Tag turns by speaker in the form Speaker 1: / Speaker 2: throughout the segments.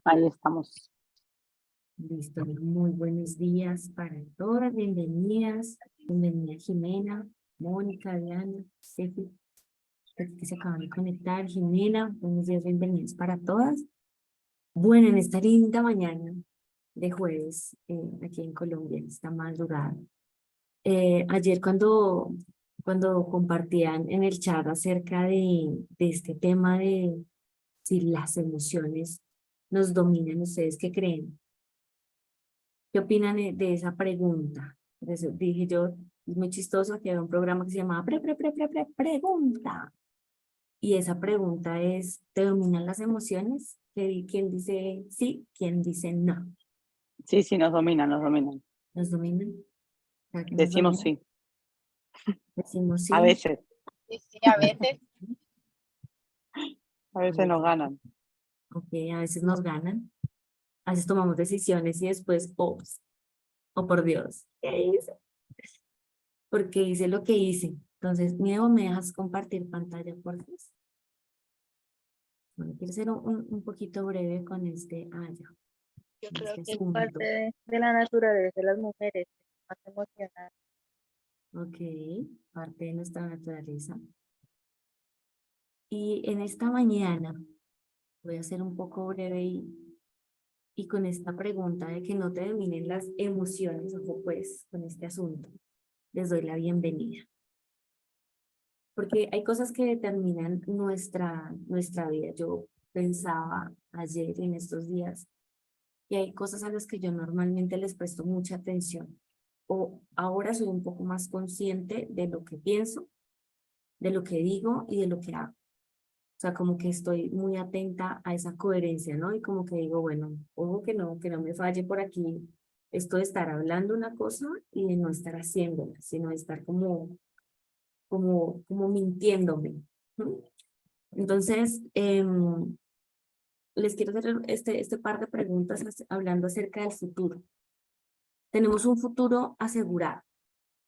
Speaker 1: Ahí estamos.
Speaker 2: Listo, muy buenos días para todas, bienvenidas, bienvenida Jimena, Mónica, Diana, Steffi, que se acaban de conectar, Jimena, buenos días, bienvenidos para todas. Bueno, en esta linda mañana de jueves, aquí en Colombia, en esta madrugada, ayer cuando compartían en el chat acerca de este tema de si las emociones nos dominan, ¿ustedes qué creen? ¿Qué opinan de esa pregunta? Dije yo, es muy chistoso que había un programa que se llamaba Pregunta. Y esa pregunta es, ¿te dominan las emociones? ¿Quién dice sí? ¿Quién dice no?
Speaker 1: Sí, nos dominan.
Speaker 2: ¿Nos dominan? ¿Para qué nos
Speaker 1: Decimos
Speaker 2: dominan?
Speaker 1: sí,
Speaker 2: Decimos
Speaker 1: a
Speaker 2: sí.
Speaker 1: veces
Speaker 3: Sí, a veces.
Speaker 1: nos ganan.
Speaker 2: Ok, a veces nos ganan. A veces tomamos decisiones y después, ops, oh por Dios, ¿qué hice? Porque hice lo que hice. Entonces, Diego, ¿me dejas compartir pantalla, por favor? Bueno, quiero ser un poquito breve con este, ya,
Speaker 3: Yo
Speaker 2: con
Speaker 3: creo
Speaker 2: este
Speaker 3: que es
Speaker 2: asunto.
Speaker 3: parte de la naturaleza de las mujeres, más emocional.
Speaker 2: Ok, parte de nuestra naturaleza. Y en esta mañana voy a ser un poco breve y con esta pregunta de que no te dominen las emociones, ojo pues, con este asunto, les doy la bienvenida. Porque hay cosas que determinan nuestra vida. Yo pensaba ayer en estos días y hay cosas a las que yo normalmente les presto mucha atención. O ahora soy un poco más consciente de lo que pienso, de lo que digo y de lo que hago. O sea, como que estoy muy atenta a esa coherencia, ¿no? Y como que digo, bueno, ojo que no me falle por aquí esto de estar hablando una cosa y de no estar haciéndola, sino de estar como mintiéndome, ¿no? Entonces, les quiero hacer este par de preguntas hablando acerca del futuro. Tenemos un futuro asegurado.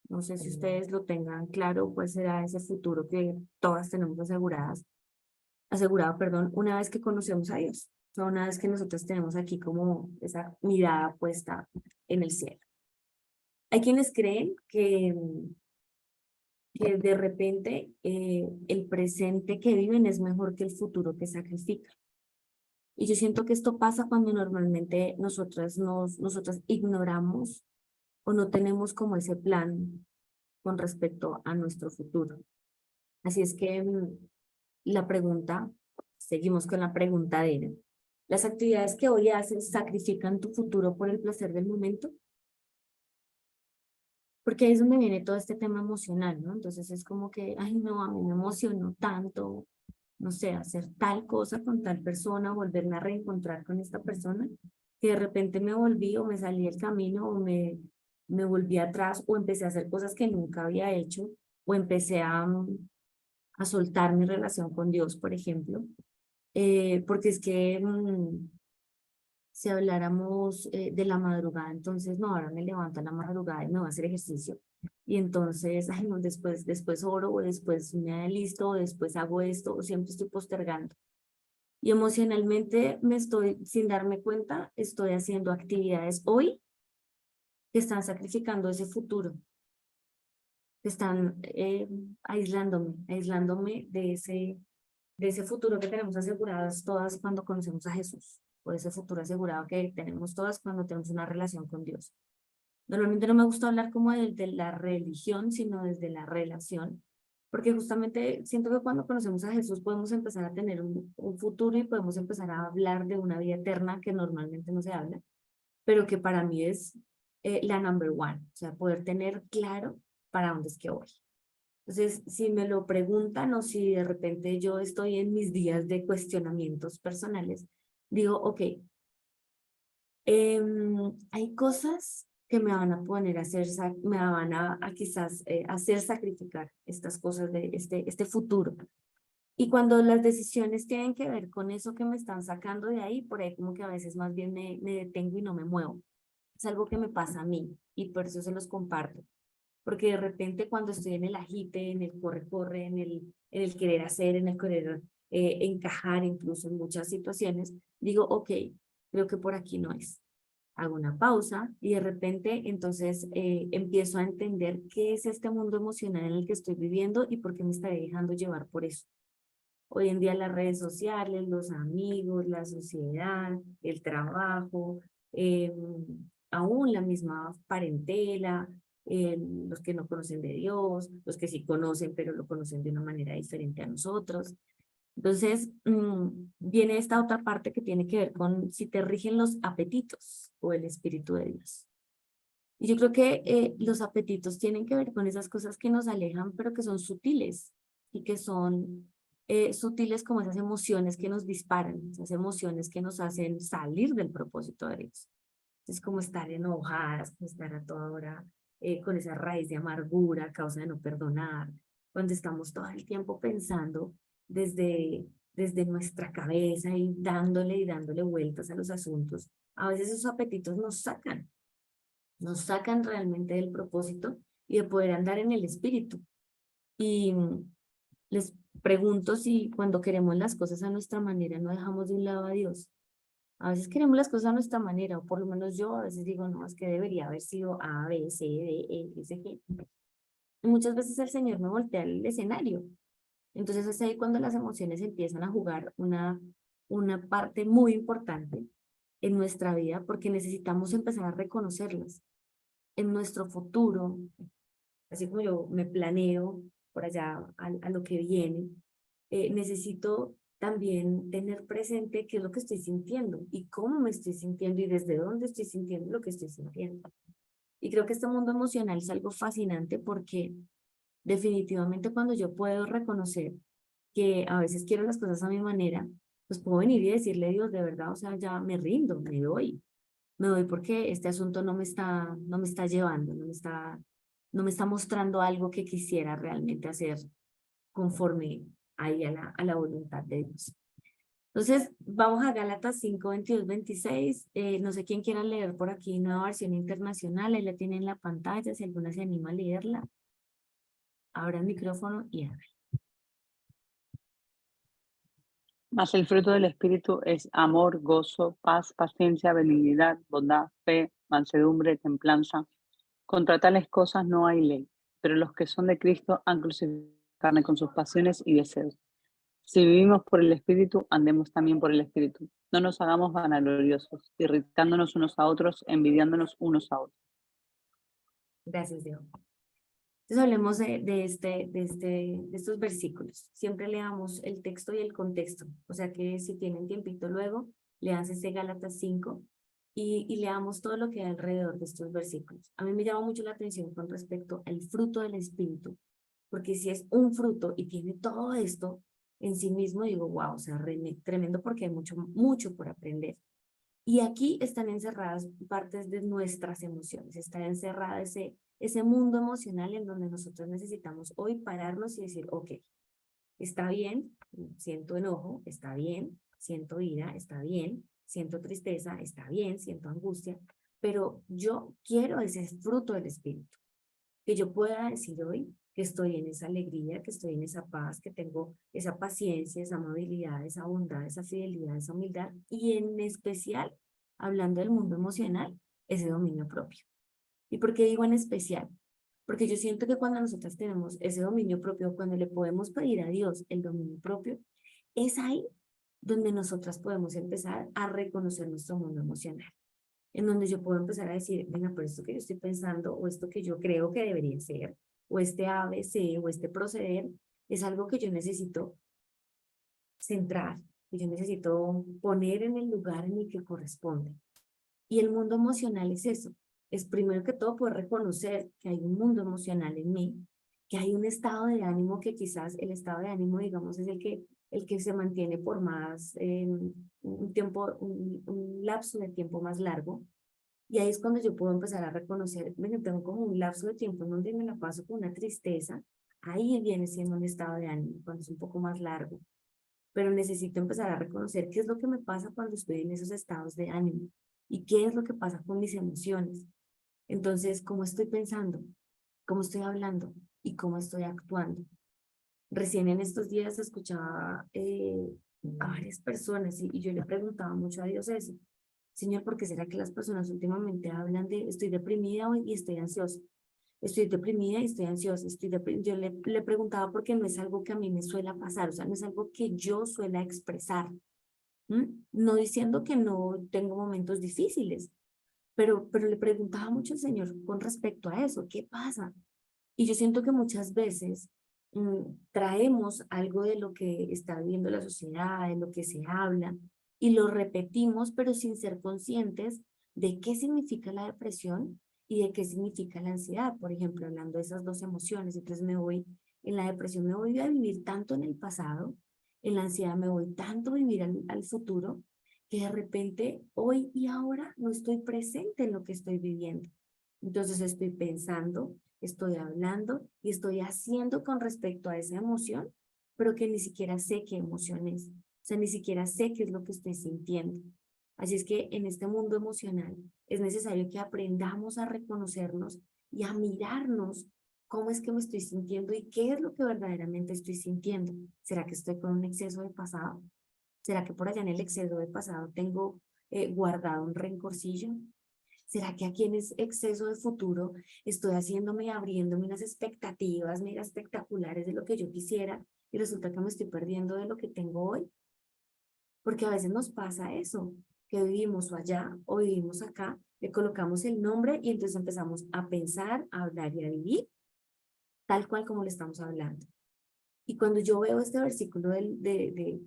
Speaker 2: No sé si ustedes lo tengan claro, pues será ese futuro que todas tenemos asegurado, perdón, una vez que conocemos a Dios. O sea, una vez que nosotros tenemos aquí como esa mirada puesta en el cielo. Hay quienes creen que de repente el presente que viven es mejor que el futuro que sacrifican. Y yo siento que esto pasa cuando normalmente nosotras ignoramos o no tenemos como ese plan con respecto a nuestro futuro. Así es que la pregunta, seguimos con la pregunta de él. ¿Las actividades que hoy haces sacrifican tu futuro por el placer del momento? Porque ahí es donde viene todo este tema emocional, ¿no? Entonces es como que, ay, no, a mí me emocionó tanto, no sé, hacer tal cosa con tal persona, volverme a reencontrar con esta persona, que de repente me volví o me salí del camino o me volví atrás o empecé a hacer cosas que nunca había hecho o empecé a soltar mi relación con Dios, por ejemplo. Porque es que si habláramos de la madrugada, entonces no, ahora me levanto a la madrugada y me voy a hacer ejercicio. Y entonces, ay, no, después oro o después me listo o después hago esto o siempre estoy postergando. Y emocionalmente me estoy, sin darme cuenta, estoy haciendo actividades hoy que están sacrificando ese futuro, que están aislándome de ese futuro que tenemos aseguradas todas cuando conocemos a Jesús, o ese futuro asegurado que tenemos todas cuando tenemos una relación con Dios. Normalmente no me gusta hablar como de la religión, sino desde la relación, porque justamente siento que cuando conocemos a Jesús podemos empezar a tener un futuro y podemos empezar a hablar de una vida eterna que normalmente no se habla, pero que para mí es la number one, o sea, poder tener claro para dónde es que voy. Entonces, si me lo preguntan o si de repente yo estoy en mis días de cuestionamientos personales, digo, ok, hay cosas que me van a poner a hacer, me van a quizás hacer sacrificar estas cosas de este futuro. Y cuando las decisiones tienen que ver con eso que me están sacando de ahí, por ahí como que a veces más bien me detengo y no me muevo. Es algo que me pasa a mí y por eso se los comparto. Porque de repente cuando estoy en el agite, en el corre-corre, en el querer hacer, en el querer encajar incluso en muchas situaciones, digo, ok, creo que por aquí no es. Hago una pausa y de repente entonces empiezo a entender qué es este mundo emocional en el que estoy viviendo y por qué me estaré dejando llevar por eso. Hoy en día las redes sociales, los amigos, la sociedad, el trabajo, aún la misma parentela, los que no conocen de Dios, los que sí conocen pero lo conocen de una manera diferente a nosotros. Entonces, viene esta otra parte que tiene que ver con si te rigen los apetitos o el Espíritu de Dios. Y yo creo que los apetitos tienen que ver con esas cosas que nos alejan, pero que son sutiles y que son sutiles como esas emociones que nos disparan, esas emociones que nos hacen salir del propósito de Dios. Es como estar enojadas, como estar a toda hora con esa raíz de amargura a causa de no perdonar, cuando estamos todo el tiempo pensando desde nuestra cabeza y dándole vueltas a los asuntos. A veces esos apetitos nos sacan realmente del propósito y de poder andar en el espíritu. Y les pregunto si cuando queremos las cosas a nuestra manera no dejamos de un lado a Dios. A veces queremos las cosas a nuestra manera, o por lo menos yo a veces digo, no, es que debería haber sido A, B, C, D, E, F, G. Y muchas veces el Señor me voltea el escenario. Entonces es ahí cuando las emociones empiezan a jugar una parte muy importante en nuestra vida, porque necesitamos empezar a reconocerlas en nuestro futuro, así como yo me planeo por allá a lo que viene, necesito también tener presente qué es lo que estoy sintiendo y cómo me estoy sintiendo y desde dónde estoy sintiendo lo que estoy sintiendo. Y creo que este mundo emocional es algo fascinante porque definitivamente cuando yo puedo reconocer que a veces quiero las cosas a mi manera, pues puedo venir y decirle a Dios, de verdad, o sea, ya me rindo, me doy porque este asunto no me está llevando, no me está mostrando algo que quisiera realmente hacer conforme ahí a la voluntad de Dios. Entonces, vamos a Gálatas 5, 22, 26. No sé quién quiera leer por aquí, nueva versión internacional, ahí la tienen en la pantalla, si alguna se anima a leerla. Abra el micrófono y habla.
Speaker 1: Mas el fruto del Espíritu es amor, gozo, paz, paciencia, benignidad, bondad, fe, mansedumbre, templanza. Contra tales cosas no hay ley, pero los que son de Cristo han crucificado la carne con sus pasiones y deseos. Si vivimos por el Espíritu, andemos también por el Espíritu. No nos hagamos vanagloriosos, irritándonos unos a otros, envidiándonos unos a otros.
Speaker 2: Gracias, Dios. Entonces hablemos de estos versículos. Siempre leamos el texto y el contexto. O sea que si tienen tiempito luego, leanse ese Gálatas 5 y leamos todo lo que hay alrededor de estos versículos. A mí me llama mucho la atención con respecto al fruto del Espíritu, porque si es un fruto y tiene todo esto en sí mismo, digo, wow, o sea, tremendo porque hay mucho por aprender. Y aquí están encerradas partes de nuestras emociones, está encerrada ese mundo emocional en donde nosotros necesitamos hoy pararnos y decir, ok, está bien, siento enojo, está bien, siento ira, está bien, siento tristeza, está bien, siento angustia, pero yo quiero ese fruto del Espíritu, que yo pueda decir hoy que estoy en esa alegría, que estoy en esa paz, que tengo esa paciencia, esa amabilidad, esa bondad, esa fidelidad, esa humildad, y en especial, hablando del mundo emocional, ese dominio propio. ¿Y por qué digo en especial? Porque yo siento que cuando nosotros tenemos ese dominio propio, cuando le podemos pedir a Dios el dominio propio, es ahí donde nosotras podemos empezar a reconocer nuestro mundo emocional, en donde yo puedo empezar a decir, venga, pero esto que yo estoy pensando, o esto que yo creo que debería ser, o este ABC, o este proceder, es algo que yo necesito centrar, que yo necesito poner en el lugar en el que corresponde. Y el mundo emocional es eso, es primero que todo poder reconocer que hay un mundo emocional en mí, que hay un estado de ánimo que quizás el estado de ánimo, digamos, es el que se mantiene por más, un tiempo, un lapso de tiempo más largo. Y ahí es cuando yo puedo empezar a reconocer, bueno, tengo como un lapso de tiempo en donde me la paso con una tristeza, ahí viene siendo un estado de ánimo, cuando es un poco más largo. Pero necesito empezar a reconocer qué es lo que me pasa cuando estoy en esos estados de ánimo y qué es lo que pasa con mis emociones. Entonces, ¿cómo estoy pensando? ¿Cómo estoy hablando? ¿Y cómo estoy actuando? Recién en estos días escuchaba a varias personas y yo le preguntaba mucho a Dios eso. Señor, ¿por qué será que las personas últimamente hablan de estoy deprimida hoy y estoy ansiosa? Estoy deprimida y estoy ansiosa. Yo le preguntaba porque no es algo que a mí me suela pasar, o sea, no es algo que yo suela expresar. No diciendo que no tengo momentos difíciles, pero le preguntaba mucho al Señor con respecto a eso, ¿qué pasa? Y yo siento que muchas veces traemos algo de lo que está viviendo la sociedad, de lo que se habla, y lo repetimos, pero sin ser conscientes de qué significa la depresión y de qué significa la ansiedad. Por ejemplo, hablando de esas dos emociones, entonces en la depresión me voy a vivir tanto en el pasado, en la ansiedad me voy tanto a vivir al futuro, que de repente hoy y ahora no estoy presente en lo que estoy viviendo. Entonces estoy pensando, estoy hablando y estoy haciendo con respecto a esa emoción, pero que ni siquiera sé qué emoción es. O sea, ni siquiera sé qué es lo que estoy sintiendo. Así es que en este mundo emocional es necesario que aprendamos a reconocernos y a mirarnos cómo es que me estoy sintiendo y qué es lo que verdaderamente estoy sintiendo. ¿Será que estoy con un exceso de pasado? ¿Será que por allá en el exceso de pasado tengo guardado un rencorcillo? ¿Será que aquí en ese exceso de futuro estoy haciéndome, abriéndome unas expectativas mega espectaculares de lo que yo quisiera y resulta que me estoy perdiendo de lo que tengo hoy? Porque a veces nos pasa eso, que vivimos o allá o vivimos acá, le colocamos el nombre y entonces empezamos a pensar, a hablar y a vivir tal cual como le estamos hablando. Y cuando yo veo este versículo del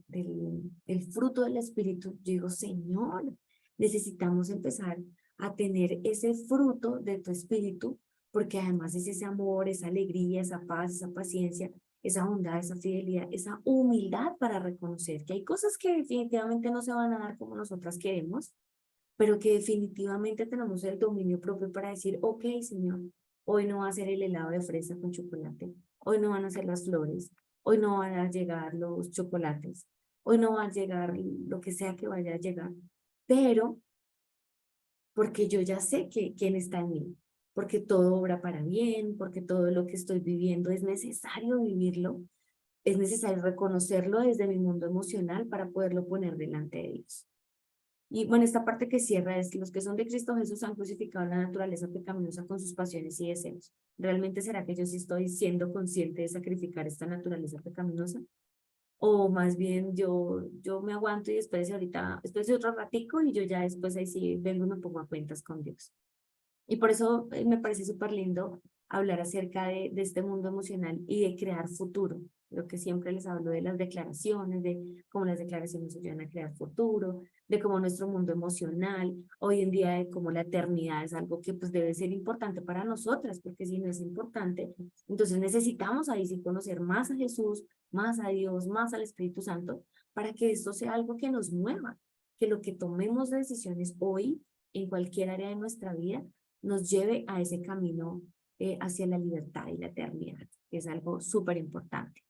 Speaker 2: fruto del Espíritu, yo digo, Señor, necesitamos empezar a tener ese fruto de tu Espíritu, porque además es ese amor, esa alegría, esa paz, esa paciencia, esa bondad, esa fidelidad, esa humildad para reconocer que hay cosas que definitivamente no se van a dar como nosotras queremos, pero que definitivamente tenemos el dominio propio para decir, ok, Señor, hoy no va a ser el helado de fresa con chocolate, hoy no van a ser las flores, hoy no van a llegar los chocolates, hoy no va a llegar lo que sea que vaya a llegar, pero porque yo ya sé que quién está en mí, porque todo obra para bien, porque todo lo que estoy viviendo es necesario vivirlo, es necesario reconocerlo desde mi mundo emocional para poderlo poner delante de Dios. Y bueno, esta parte que cierra es que los que son de Cristo Jesús han crucificado la naturaleza pecaminosa con sus pasiones y deseos. ¿Realmente será que yo sí estoy siendo consciente de sacrificar esta naturaleza pecaminosa? O más bien yo me aguanto y espérese ahorita, espérese otro ratico y yo ya después ahí sí vengo y me pongo a cuentas con Dios. Y por eso me parece súper lindo hablar acerca de este mundo emocional y de crear futuro. Lo que siempre les hablo de las declaraciones, de cómo las declaraciones ayudan a crear futuro, de cómo nuestro mundo emocional, hoy en día de cómo la eternidad es algo que pues debe ser importante para nosotras, porque si no es importante, entonces necesitamos ahí sí conocer más a Jesús, más a Dios, más al Espíritu Santo, para que esto sea algo que nos mueva, que lo que tomemos de decisiones hoy en cualquier área de nuestra vida nos lleve a ese camino hacia la libertad y la eternidad, que es algo súper importante.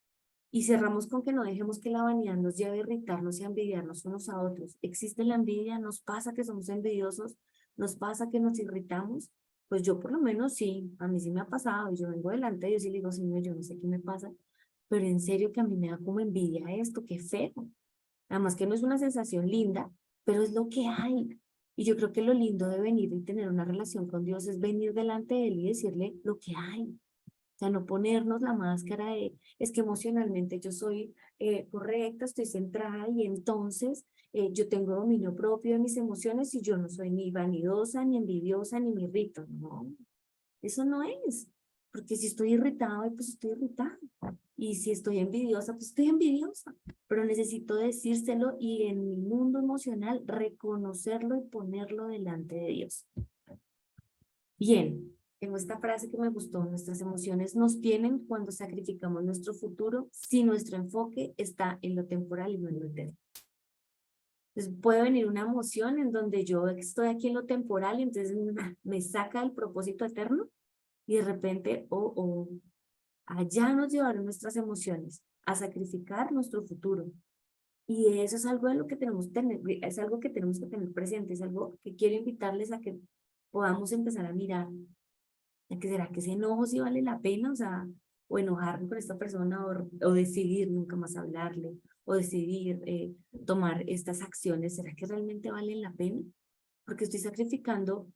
Speaker 2: Y cerramos con que no dejemos que la vanidad nos lleve a irritarnos y a envidiarnos unos a otros. Existe la envidia, nos pasa que somos envidiosos, nos pasa que nos irritamos. Pues yo por lo menos sí, a mí sí me ha pasado. Y yo vengo delante de Dios y le digo, Señor, yo no sé qué me pasa, pero en serio que a mí me da como envidia esto, qué feo. Además que no es una sensación linda, pero es lo que hay. Y yo creo que lo lindo de venir y tener una relación con Dios es venir delante de Él y decirle lo que hay. O sea, no ponernos la máscara de, es que emocionalmente yo soy correcta, estoy centrada y entonces yo tengo dominio propio de mis emociones y yo no soy ni vanidosa, ni envidiosa, ni me irrito. No, eso no es. Porque si estoy irritada, pues estoy irritada. Y si estoy envidiosa, pues estoy envidiosa. Pero necesito decírselo y en mi mundo emocional reconocerlo y ponerlo delante de Dios. Bien, tengo esta frase que me gustó. Nuestras emociones nos tienen cuando sacrificamos nuestro futuro si nuestro enfoque está en lo temporal y no en lo eterno. Entonces puede venir una emoción en donde yo estoy aquí en lo temporal y entonces me saca del propósito eterno y de repente, allá nos llevaron nuestras emociones a sacrificar nuestro futuro. Y eso es algo de lo que tenemos que tener, es algo que tenemos que tener presente, es algo que quiero invitarles a que podamos empezar a mirar. ¿A que será que ese enojo sí vale la pena? O sea, o enojarme con esta persona, o decidir nunca más hablarle, o decidir tomar estas acciones, ¿será que realmente valen la pena? Porque estoy sacrificando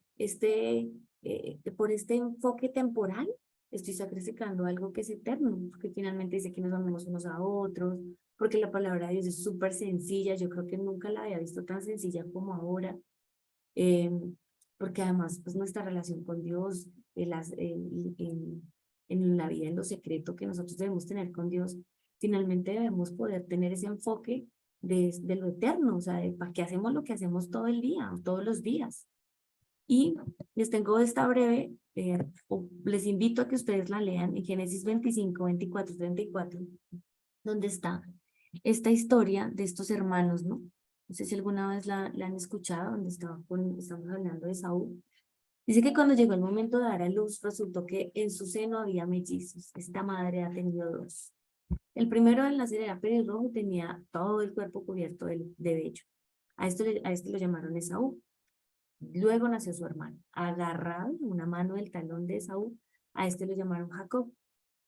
Speaker 2: por este enfoque temporal, estoy sacrificando algo que es eterno, porque finalmente dice que nos amemos unos a otros, porque la palabra de Dios es súper sencilla, yo creo que nunca la había visto tan sencilla como ahora, eh, porque además pues nuestra relación con Dios, en la vida, en lo secreto que nosotros debemos tener con Dios, finalmente debemos poder tener ese enfoque de lo eterno, o sea, de para qué hacemos lo que hacemos todo el día, todos los días. Y les tengo esta breve, les invito a que ustedes la lean en Génesis 25, 24, 34, donde está esta historia de estos hermanos, ¿no? No sé si alguna vez la han escuchado, donde estamos hablando de Saúl. Dice que cuando llegó el momento de dar a luz, resultó que en su seno había mellizos. Esta madre ha tenido dos. El primero en nacer era pelirrojo, tenía todo el cuerpo cubierto de vello. A este lo llamaron Esaú. Luego nació su hermano. Agarrado en una mano del talón de Esaú, a este lo llamaron Jacob.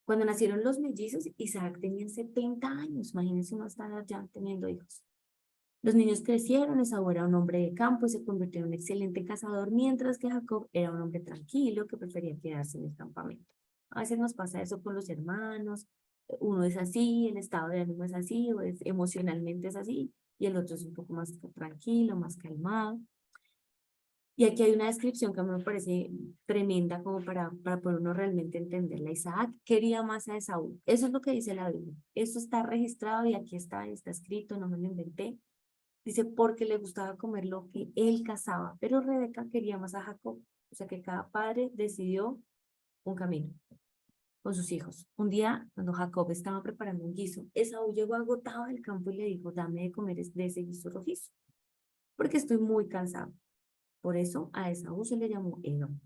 Speaker 2: Cuando nacieron los mellizos, Isaac tenía 70 años. Imagínense uno estar ya teniendo hijos. Los niños crecieron, Esaú era un hombre de campo y se convirtió en un excelente cazador, mientras que Jacob era un hombre tranquilo que prefería quedarse en el campamento. A veces nos pasa eso con los hermanos, uno es así, el estado de ánimo es así, o emocionalmente es así, y el otro es un poco más tranquilo, más calmado. Y aquí hay una descripción que a mí me parece tremenda como para poder uno realmente entenderla. Isaac quería más a Esaú. Eso es lo que dice la Biblia. Eso está registrado y aquí está escrito, no me lo inventé. Dice, porque le gustaba comer lo que él cazaba, pero Rebeca quería más a Jacob. O sea que cada padre decidió un camino con sus hijos. Un día, cuando Jacob estaba preparando un guiso, Esaú llegó agotado del campo y le dijo, dame de comer de ese guiso rojizo, porque estoy muy cansado. Por eso a Esaú se le llamó Edom.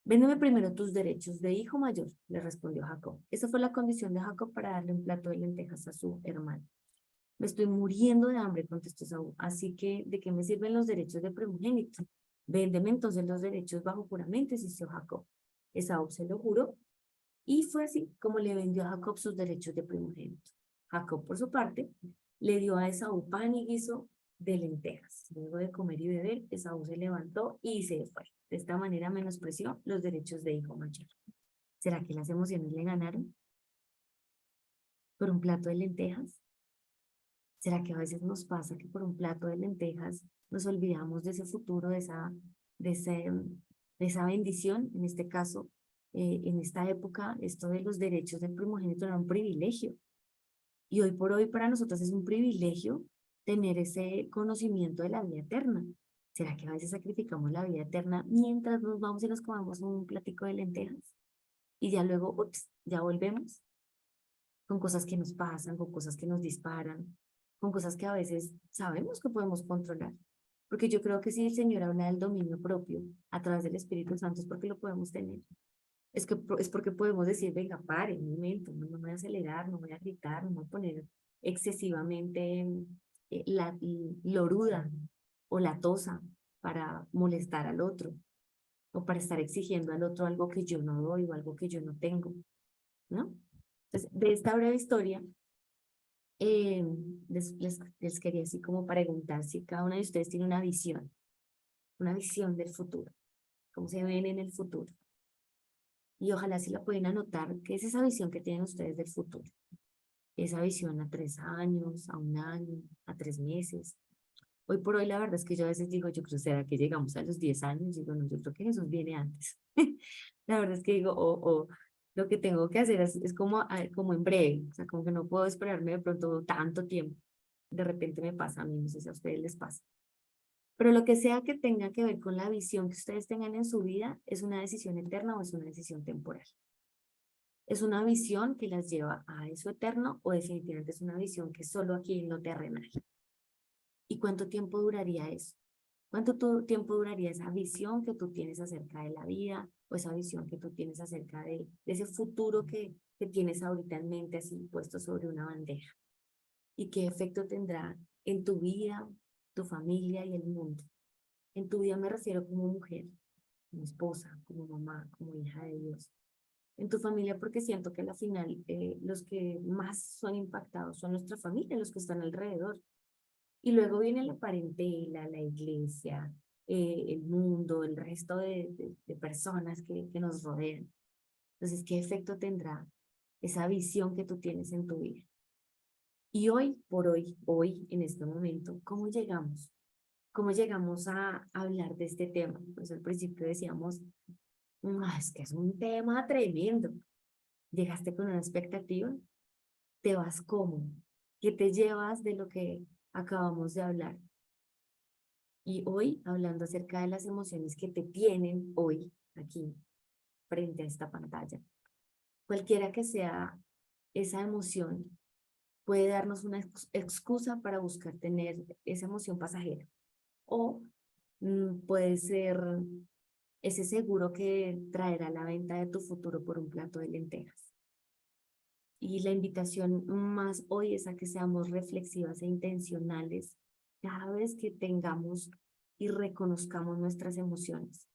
Speaker 2: Véndeme primero tus derechos de hijo mayor, le respondió Jacob. Esa fue la condición de Jacob para darle un plato de lentejas a su hermano. Me estoy muriendo de hambre, contestó Esaú. Así que, ¿de qué me sirven los derechos de primogénito? Véndeme entonces los derechos bajo juramento, insistió Jacob. Esaú se lo juró y fue así como le vendió a Jacob sus derechos de primogénito. Jacob, por su parte, le dio a Esaú pan y guiso de lentejas. Luego de comer y beber, Esaú se levantó y se fue. De esta manera menospreció los derechos de hijo mayor. ¿Será que las emociones le ganaron por un plato de lentejas? ¿Será que a veces nos pasa que por un plato de lentejas nos olvidamos de ese futuro, de, ese, de esa bendición? En este caso, en esta época, esto de los derechos del primogénito era un privilegio. Y hoy por hoy para nosotros es un privilegio tener ese conocimiento de la vida eterna. ¿Será que a veces sacrificamos la vida eterna mientras nos vamos y nos comemos un platico de lentejas? Y ya luego, ups, ya volvemos con cosas que nos pasan, con cosas que nos disparan, con cosas que a veces sabemos que podemos controlar. Porque yo creo que si el Señor habla del dominio propio a través del Espíritu Santo es porque lo podemos tener. Es porque podemos decir, venga, pare, un momento, no me voy a acelerar, no voy a gritar, no voy a poner excesivamente loruda o latosa para molestar al otro o para estar exigiendo al otro algo que yo no doy o algo que yo no tengo, ¿no? Entonces, de esta breve historia, les quería así como preguntar si cada una de ustedes tiene una visión del futuro, cómo se ven en el futuro. Y ojalá si la pueden anotar, ¿qué es esa visión que tienen ustedes del futuro? Esa visión a 3 años, a 1 año, a 3 meses. Hoy por hoy la verdad es que yo a veces digo, yo creo, ¿será que llegamos a los 10 años? Digo, no, yo creo que Jesús viene antes. La verdad es que digo, lo que tengo que hacer es como, como en breve, o sea, como que no puedo esperarme de pronto tanto tiempo. De repente me pasa a mí, no sé si a ustedes les pasa. Pero lo que sea que tenga que ver con la visión que ustedes tengan en su vida, ¿es una decisión eterna o es una decisión temporal? ¿Es una visión que las lleva a eso eterno o definitivamente es una visión que es solo aquí en lo terrenal? ¿Y cuánto tiempo duraría eso? ¿Cuánto tiempo duraría esa visión que tú tienes acerca de la vida o esa visión que tú tienes acerca de ese futuro que tienes ahorita en mente así puesto sobre una bandeja? ¿Y qué efecto tendrá en tu vida, tu familia y el mundo? En tu vida me refiero como mujer, como esposa, como mamá, como hija de Dios. en tu familia, porque siento que al final los que más son impactados son nuestra familia, los que están alrededor. Y luego viene la parentela, la iglesia, el mundo, el resto de personas que nos rodean. Entonces, ¿qué efecto tendrá esa visión que tú tienes en tu vida? Y hoy por hoy, en este momento, ¿cómo llegamos? ¿Cómo llegamos a hablar de este tema? Pues al principio decíamos, es que es un tema tremendo. Llegaste con una expectativa, te vas cómodo. ¿Qué te llevas de lo que acabamos de hablar? Y hoy, hablando acerca de las emociones que te tienen hoy aquí, frente a esta pantalla, cualquiera que sea esa emoción, puede darnos una excusa para buscar tener esa emoción pasajera. O puede ser ese seguro que traerá la venta de tu futuro por un plato de lentejas. Y la invitación más hoy es a que seamos reflexivas e intencionales cada vez que tengamos y reconozcamos nuestras emociones.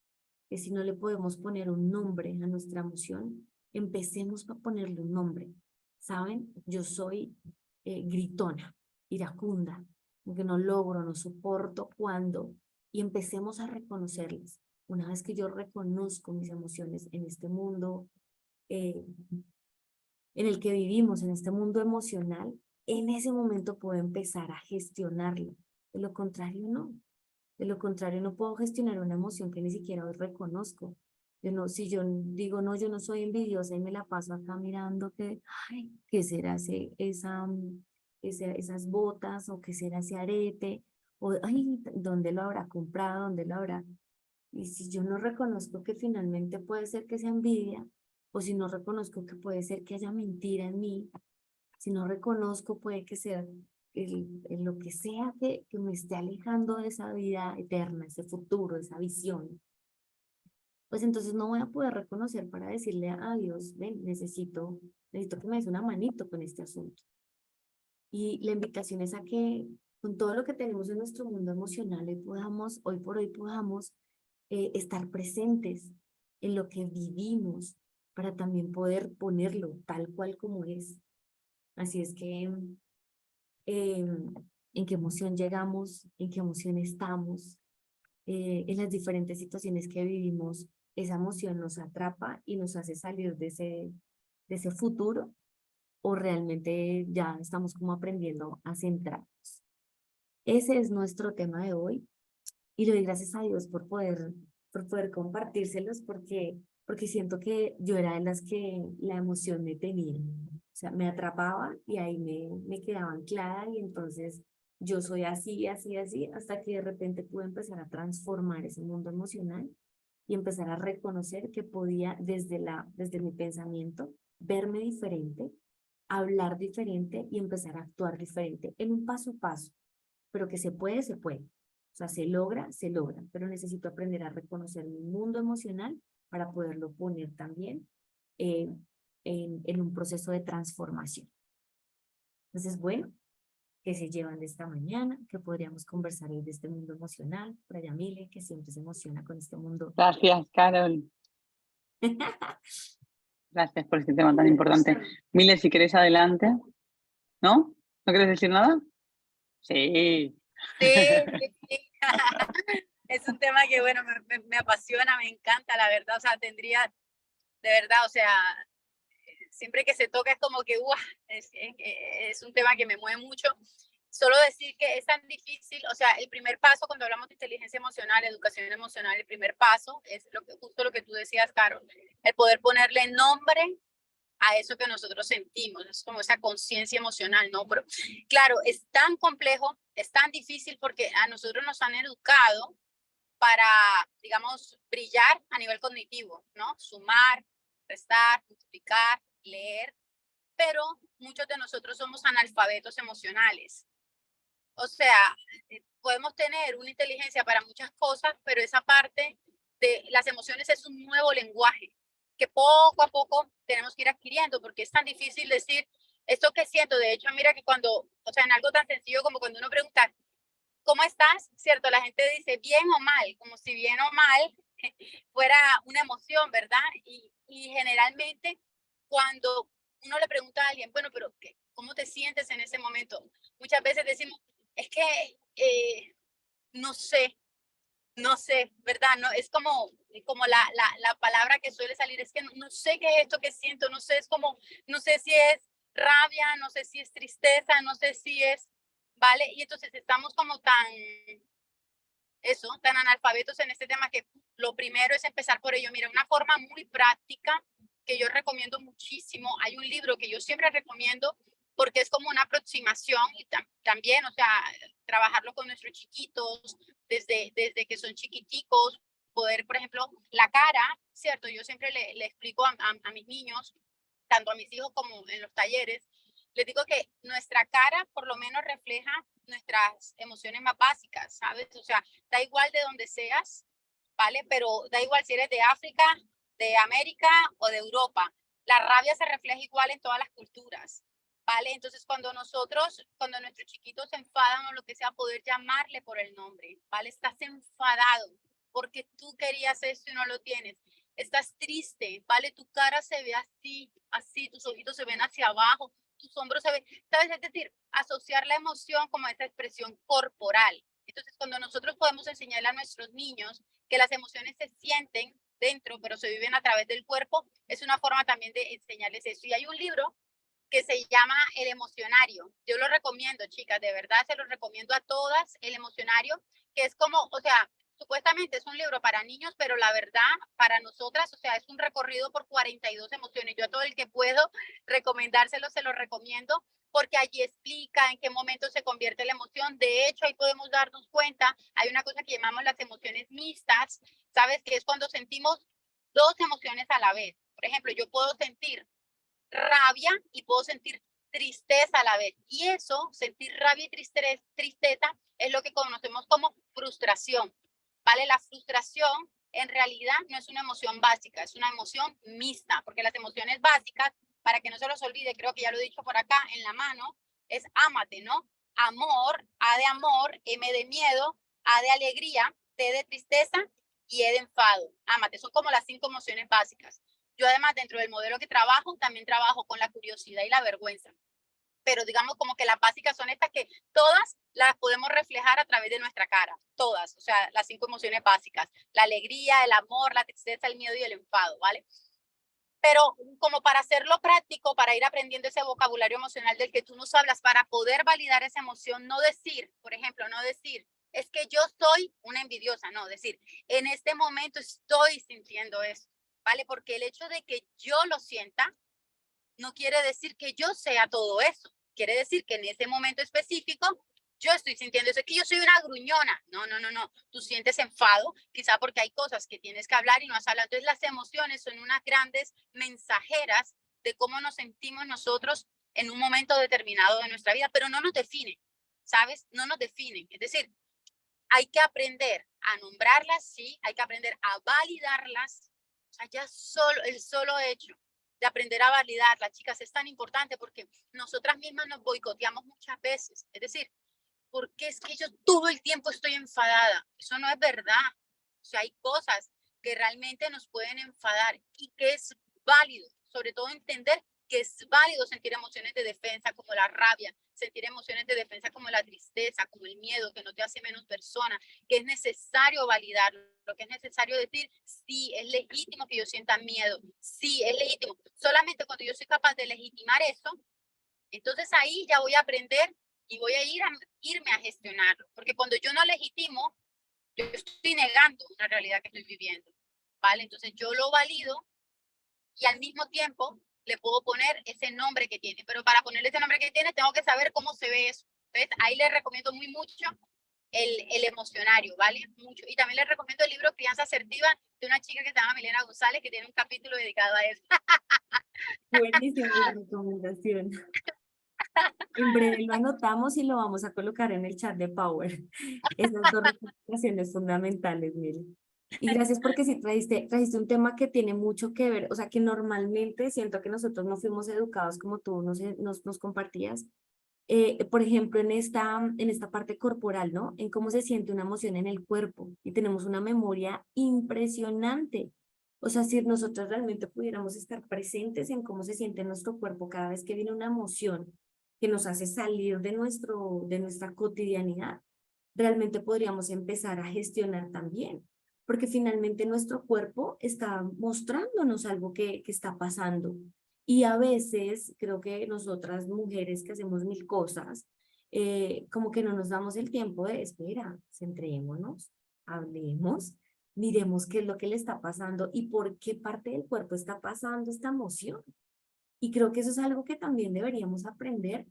Speaker 2: Que si no le podemos poner un nombre a nuestra emoción, empecemos a ponerle un nombre. ¿Saben? Yo soy gritona, iracunda, que no logro, no soporto cuando, y empecemos a reconocerlas. Una vez que yo reconozco mis emociones en este mundo eh, en el que vivimos, en este mundo emocional, en ese momento puedo empezar a gestionarlo. De lo contrario, no. De lo contrario, no puedo gestionar una emoción que ni siquiera hoy reconozco. Yo no, si yo digo, no, yo no soy envidiosa y me la paso acá mirando que, ay, ¿qué será esas botas o qué será ese arete? O, ay, ¿dónde lo habrá comprado? ¿Dónde lo habrá? Y si yo no reconozco que finalmente puede ser que sea envidia, o si no reconozco que puede ser que haya mentira en mí, si no reconozco puede que sea lo que sea que me esté alejando de esa vida eterna, ese futuro, esa visión, pues entonces no voy a poder reconocer para decirle a Dios, ven, necesito que me des una manito con este asunto. Y la invitación es a que con todo lo que tenemos en nuestro mundo emocional, hoy por hoy podamos estar presentes en lo que vivimos para también poder ponerlo tal cual como es. Así es que en qué emoción llegamos, en qué emoción estamos, en las diferentes situaciones que vivimos, esa emoción nos atrapa y nos hace salir de ese futuro o realmente ya estamos como aprendiendo a centrarnos. Ese es nuestro tema de hoy y le doy gracias a Dios por poder compartírselos porque siento que yo era de las que la emoción me tenía. O sea, me atrapaba y ahí me quedaba anclada y entonces yo soy así, así, así, hasta que de repente pude empezar a transformar ese mundo emocional y empezar a reconocer que podía desde mi pensamiento verme diferente, hablar diferente y empezar a actuar diferente en un paso a paso, pero que se puede, se puede. O sea, se logra, pero necesito aprender a reconocer mi mundo emocional para poderlo poner también eh, en un proceso de transformación. Entonces, bueno, ¿qué se llevan de esta mañana? ¿Qué podríamos conversar hoy de este mundo emocional? Por allá Mile, que siempre se emociona con este mundo.
Speaker 1: Gracias, Carol. Gracias por este tema tan importante. Mile, si querés adelante. ¿No? ¿No querés decir nada? Sí.
Speaker 4: Sí, sí. Es un tema que, bueno, me apasiona, me encanta, la verdad, o sea, tendría, de verdad, o sea, siempre que se toca es como que, es un tema que me mueve mucho. Solo decir que es tan difícil, o sea, el primer paso cuando hablamos de inteligencia emocional, educación emocional, el primer paso es justo lo que tú decías, Carol, el poder ponerle nombre a eso que nosotros sentimos, es como esa conciencia emocional, ¿no? Pero claro, es tan complejo, es tan difícil porque a nosotros nos han educado para, digamos, brillar a nivel cognitivo, ¿no? Sumar, restar, multiplicar, leer, pero muchos de nosotros somos analfabetos emocionales. O sea, podemos tener una inteligencia para muchas cosas, pero esa parte de las emociones es un nuevo lenguaje que poco a poco tenemos que ir adquiriendo, porque es tan difícil decir esto que siento. De hecho, mira que cuando, o sea, en algo tan sencillo como cuando uno pregunta, ¿cómo estás? ¿Cierto? La gente dice bien o mal, como si bien o mal fuera una emoción, ¿verdad? Y generalmente cuando uno le pregunta a alguien, bueno, pero ¿cómo te sientes en ese momento? Muchas veces decimos, es que no sé, no sé, ¿verdad? No, es como la palabra que suele salir, es que no sé qué es esto que siento, no sé, es como, no sé si es rabia, no sé si es tristeza, no sé si es, ¿vale? Y entonces estamos como tan analfabetos en este tema que lo primero es empezar por ello. Mira, una forma muy práctica que yo recomiendo muchísimo, hay un libro que yo siempre recomiendo porque es como una aproximación y también, o sea, trabajarlo con nuestros chiquitos desde que son chiquiticos, poder, por ejemplo, la cara, ¿cierto? Yo siempre le explico a mis niños, tanto a mis hijos como en los talleres, les digo que nuestra cara por lo menos refleja nuestras emociones más básicas, ¿sabes? O sea, da igual de donde seas, ¿vale? Pero da igual si eres de África, de América o de Europa. La rabia se refleja igual en todas las culturas, ¿vale? Entonces, cuando nuestros chiquitos se enfadan o lo que sea, poder llamarle por el nombre, ¿vale? Estás enfadado porque tú querías esto y no lo tienes. Estás triste, ¿vale? Tu cara se ve así, tus ojitos se ven hacia abajo, tus hombros se ven, ¿sabes? Es decir, asociar la emoción como esa expresión corporal. Entonces, cuando nosotros podemos enseñarle a nuestros niños que las emociones se sienten dentro, pero se viven a través del cuerpo, es una forma también de enseñarles eso. Y hay un libro que se llama El Emocionario. Yo lo recomiendo, chicas, de verdad se lo recomiendo a todas, El Emocionario, que es como, o sea, supuestamente es un libro para niños, pero la verdad, para nosotras, o sea, es un recorrido por 42 emociones. Yo a todo el que puedo recomendárselo, se lo recomiendo, porque allí explica en qué momento se convierte la emoción. De hecho, ahí podemos darnos cuenta, hay una cosa que llamamos las emociones mixtas, ¿sabes? Que es cuando sentimos dos emociones a la vez. Por ejemplo, yo puedo sentir rabia y puedo sentir tristeza a la vez. Y eso, sentir rabia y tristeza, es lo que conocemos como frustración. ¿Vale? La frustración en realidad no es una emoción básica, es una emoción mixta, porque las emociones básicas, para que no se los olvide, creo que ya lo he dicho por acá en la mano, es ámate, ¿no? Amor, A de amor, M de miedo, A de alegría, T de tristeza y E de enfado. Ámate, son como las 5 emociones básicas. Yo además dentro del modelo que trabajo, también trabajo con la curiosidad y la vergüenza. Pero digamos como que las básicas son estas que todas las podemos reflejar a través de nuestra cara, todas, o sea, las 5 emociones básicas, la alegría, el amor, la tristeza, el miedo y el enfado, ¿vale? Pero como para hacerlo práctico, para ir aprendiendo ese vocabulario emocional del que tú nos hablas, para poder validar esa emoción, no decir, por ejemplo, no decir, es que yo soy una envidiosa, no, decir, en este momento estoy sintiendo eso, ¿vale? Porque el hecho de que yo lo sienta no quiere decir que yo sea todo eso. Quiere decir que en ese momento específico yo estoy sintiendo eso, es que yo soy una gruñona. No, no, no, no. Tú sientes enfado, quizá porque hay cosas que tienes que hablar y no has hablado. Entonces las emociones son unas grandes mensajeras de cómo nos sentimos nosotros en un momento determinado de nuestra vida, pero no nos definen, ¿sabes? No nos definen. Es decir, hay que aprender a nombrarlas, sí, hay que aprender a validarlas. O sea, ya el solo hecho de aprender a validarlas, chicas, es tan importante porque nosotras mismas nos boicoteamos muchas veces. Es decir, porque es que yo todo el tiempo estoy enfadada. Eso no es verdad. O sea, hay cosas que realmente nos pueden enfadar y que es válido, sobre todo entender que es válido sentir emociones de defensa como la rabia, sentir emociones de defensa como la tristeza, como el miedo, que no te hace menos persona, que es necesario validarlo, que es necesario decir, sí, es legítimo que yo sienta miedo, sí, es legítimo. Solamente cuando yo soy capaz de legitimar eso, entonces ahí ya voy a aprender y voy a irme a gestionarlo, porque cuando yo no legitimo, yo estoy negando una realidad que estoy viviendo, ¿vale? Entonces yo lo valido y al mismo tiempo le puedo poner ese nombre que tiene, pero para ponerle ese nombre que tiene tengo que saber cómo se ve eso. Entonces ahí les recomiendo mucho el emocionario, ¿vale? Mucho. Y también les recomiendo el libro Crianza Asertiva de una chica que se llama Milena González, que tiene un capítulo dedicado a eso.
Speaker 2: Buenísima la recomendación. En breve lo anotamos y lo vamos a colocar en el chat de Power. Esas dos recomendaciones fundamentales, miren. Y gracias porque sí trajiste un tema que tiene mucho que ver, o sea, que normalmente siento que nosotros no fuimos educados como tú nos compartías, por ejemplo, en esta parte corporal, ¿no? En cómo se siente una emoción en el cuerpo. Y tenemos una memoria impresionante. O sea, si nosotros realmente pudiéramos estar presentes en cómo se siente nuestro cuerpo cada vez que viene una emoción que nos hace salir de nuestra cotidianidad, realmente podríamos empezar a gestionar también, porque finalmente nuestro cuerpo está mostrándonos algo que está pasando. Y a veces creo que nosotras mujeres que hacemos mil cosas, como que no nos damos el tiempo de, espera, centrémonos, hablemos, miremos qué es lo que le está pasando y por qué parte del cuerpo está pasando esta emoción. Y creo que eso es algo que también deberíamos aprender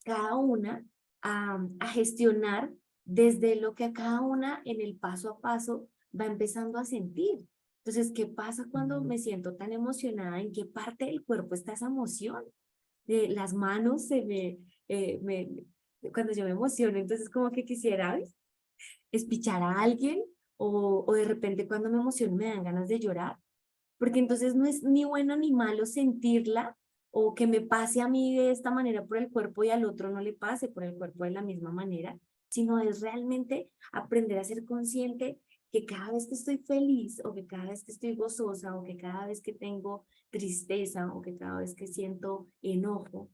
Speaker 2: cada una a gestionar desde lo que cada una en el paso a paso va empezando a sentir. Entonces, ¿qué pasa cuando me siento tan emocionada? ¿En qué parte del cuerpo está esa emoción? Las manos cuando yo me emociono, entonces como que quisiera, ¿ves?, espichar a alguien o de repente cuando me emociono me dan ganas de llorar, porque entonces no es ni bueno ni malo sentirla o que me pase a mí de esta manera por el cuerpo y al otro no le pase por el cuerpo de la misma manera, sino es realmente aprender a ser consciente que cada vez que estoy feliz o que cada vez que estoy gozosa o que cada vez que tengo tristeza o que cada vez que siento enojo,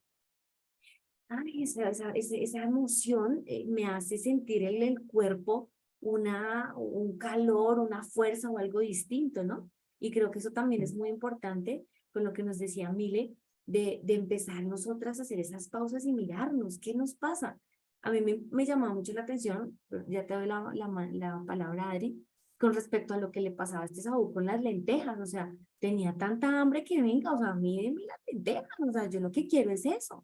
Speaker 2: ay, esa emoción me hace sentir en el cuerpo un calor, una fuerza o algo distinto, ¿no? Y creo que eso también es muy importante con lo que nos decía Mile, de empezar nosotras a hacer esas pausas y mirarnos, ¿qué nos pasa? A mí me llamaba mucho la atención, ya te doy la palabra, Adri, con respecto a lo que le pasaba a este Saúl con las lentejas, o sea, tenía tanta hambre que venga, o sea, mírenme las lentejas, o sea, yo lo que quiero es eso.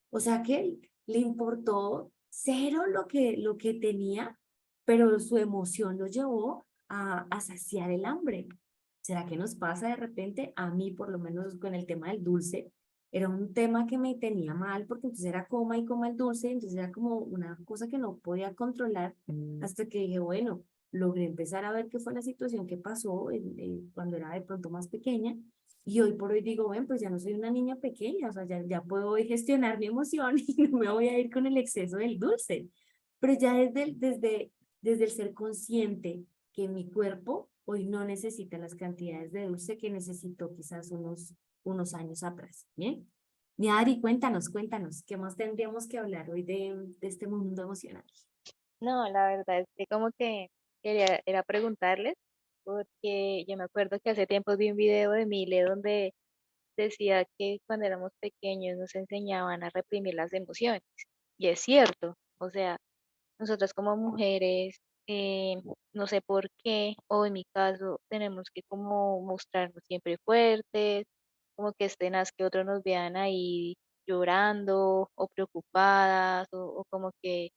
Speaker 2: O sea que le importó cero lo que tenía, pero su emoción lo llevó a saciar el hambre. ¿Será que nos pasa de repente? A mí, por lo menos con el tema del dulce, era un tema que me tenía mal porque entonces era coma y coma el dulce, entonces era como una cosa que no podía controlar hasta que dije, bueno, logré empezar a ver qué fue la situación que pasó cuando era de pronto más pequeña y hoy por hoy digo, bueno, pues ya no soy una niña pequeña, o sea, ya puedo hoy gestionar mi emoción y no me voy a ir con el exceso del dulce. Pero ya desde el ser consciente que mi cuerpo hoy no necesita las cantidades de dulce que necesitó quizás unos años atrás. Bien. Mi Adri, cuéntanos, ¿qué más tendríamos que hablar hoy de este mundo emocional?
Speaker 3: No, la verdad es que como que quería era preguntarles, porque yo me acuerdo que hace tiempo vi un video de Mile donde decía que cuando éramos pequeños nos enseñaban a reprimir las emociones. Y es cierto, o sea, nosotras como mujeres, no sé por qué, o en mi caso, tenemos que como mostrarnos siempre fuertes, como que estén tenaz que otros nos vean ahí llorando o preocupadas, o como que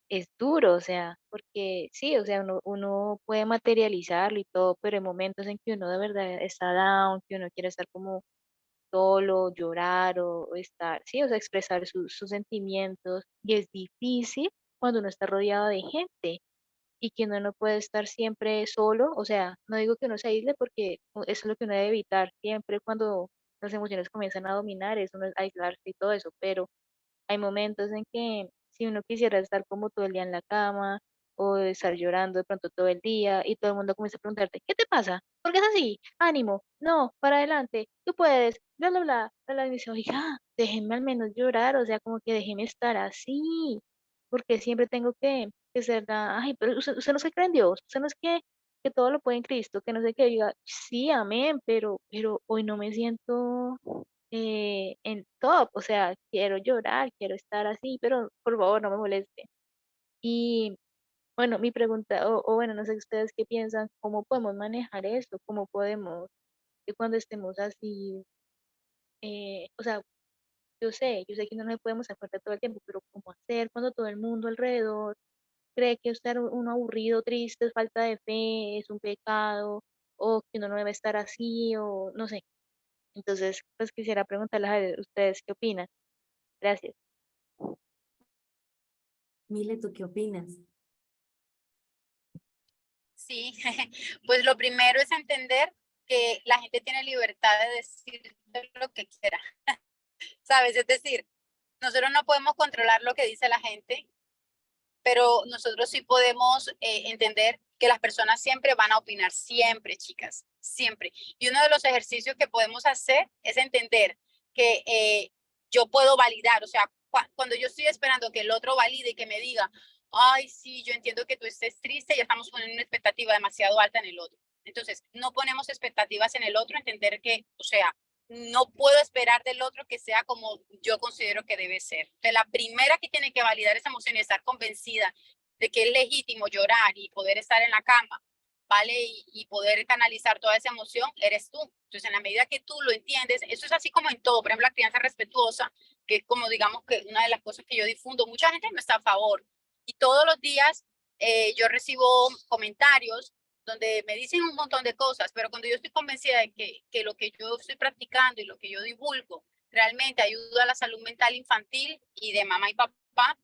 Speaker 3: es duro, o sea, porque sí, o sea, uno puede materializarlo y todo, pero hay momentos en que uno de verdad está down, que uno quiere estar como solo, llorar o estar, sí, o sea, expresar sus sentimientos. Y es difícil cuando uno está rodeado de gente y que uno no puede estar siempre solo. O sea, no digo que uno se aísle porque eso es lo que uno debe evitar siempre cuando las emociones comienzan a dominar, es uno aislarse y todo eso, pero hay momentos en que si uno quisiera estar como todo el día en la cama o estar llorando de pronto todo el día y todo el mundo comienza a preguntarte, ¿qué te pasa? ¿Por qué es así? Ánimo, no, para adelante, tú puedes, bla, bla, bla, bla, bla. Y me dice, oiga, déjenme al menos llorar, o sea, como que déjenme estar así, porque siempre tengo que ser la, ay, pero usted no se cree en Dios, usted no es que todo lo puede en Cristo, que no sé qué, diga, sí, amén, pero hoy no me siento en top, o sea, quiero llorar, quiero estar así, pero por favor no me moleste. Y bueno, mi pregunta, o bueno, no sé ustedes qué piensan, ¿cómo podemos manejar esto? ¿Cómo podemos, que cuando estemos así, o sea, yo sé que no nos podemos acuerdo todo el tiempo, pero ¿cómo hacer cuando todo el mundo alrededor cree que estar uno aburrido, triste, es falta de fe, es un pecado, o que uno no debe estar así, o no sé? Entonces, pues quisiera preguntarles a ustedes qué opinan. Gracias.
Speaker 2: Mile, ¿tú qué opinas?
Speaker 4: Sí, pues lo primero es entender que la gente tiene libertad de decir lo que quiera, ¿sabes? Es decir, nosotros no podemos controlar lo que dice la gente, pero nosotros sí podemos entender que las personas siempre van a opinar, siempre, chicas, siempre. Y uno de los ejercicios que podemos hacer es entender que yo puedo validar, o sea, cuando yo estoy esperando que el otro valide y que me diga, ay, sí, yo entiendo que tú estés triste, ya estamos poniendo una expectativa demasiado alta en el otro. Entonces, no ponemos expectativas en el otro, entender que, o sea, no puedo esperar del otro que sea como yo considero que debe ser. Entonces, la primera que tiene que validar esa emoción y estar convencida de que es legítimo llorar y poder estar en la cama, ¿vale? Y poder canalizar toda esa emoción, eres tú. Entonces, en la medida que tú lo entiendes, eso es así como en todo. Por ejemplo, la crianza respetuosa, que es como, digamos, que una de las cosas que yo difundo. Mucha gente no está a favor. Y todos los días yo recibo comentarios donde me dicen un montón de cosas, pero cuando yo estoy convencida de que lo que yo estoy practicando y lo que yo divulgo realmente ayuda a la salud mental infantil y de mamá y papá,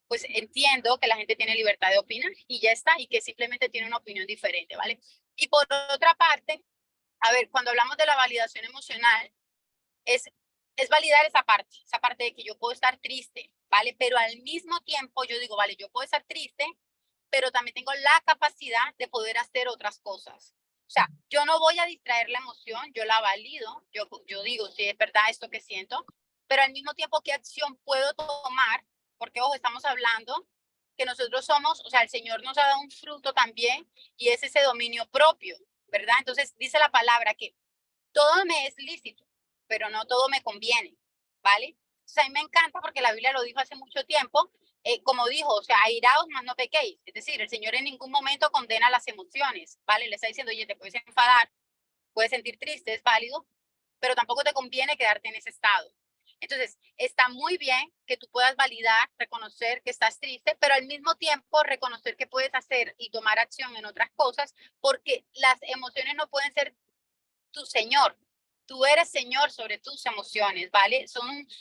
Speaker 4: pues entiendo que la gente tiene libertad de opinar y ya está, y que simplemente tiene una opinión diferente, ¿vale? Y por otra parte, a ver, cuando hablamos de la validación emocional, es validar esa parte de que yo puedo estar triste, ¿vale? Pero al mismo tiempo yo digo, vale, yo puedo estar triste, pero también tengo la capacidad de poder hacer otras cosas. O sea, yo no voy a distraer la emoción, yo la valido, yo digo, sí, es verdad esto que siento, pero al mismo tiempo, ¿qué acción puedo tomar? Porque, ojo, estamos hablando que nosotros somos, o sea, el Señor nos ha dado un fruto también y es ese dominio propio, ¿verdad? Entonces dice la palabra que todo me es lícito, pero no todo me conviene, ¿vale? O sea, a mí me encanta porque la Biblia lo dijo hace mucho tiempo, como dijo, o sea, airaos, mas no pequéis. Es decir, el Señor en ningún momento condena las emociones, ¿vale? Le está diciendo, oye, te puedes enfadar, puedes sentir triste, es válido, pero tampoco te conviene quedarte en ese estado. Entonces, está muy bien que tú puedas validar, reconocer que estás triste, pero al mismo tiempo reconocer que puedes hacer y tomar acción en otras cosas, porque las emociones no pueden ser tu señor. Tú eres señor sobre tus emociones, ¿vale?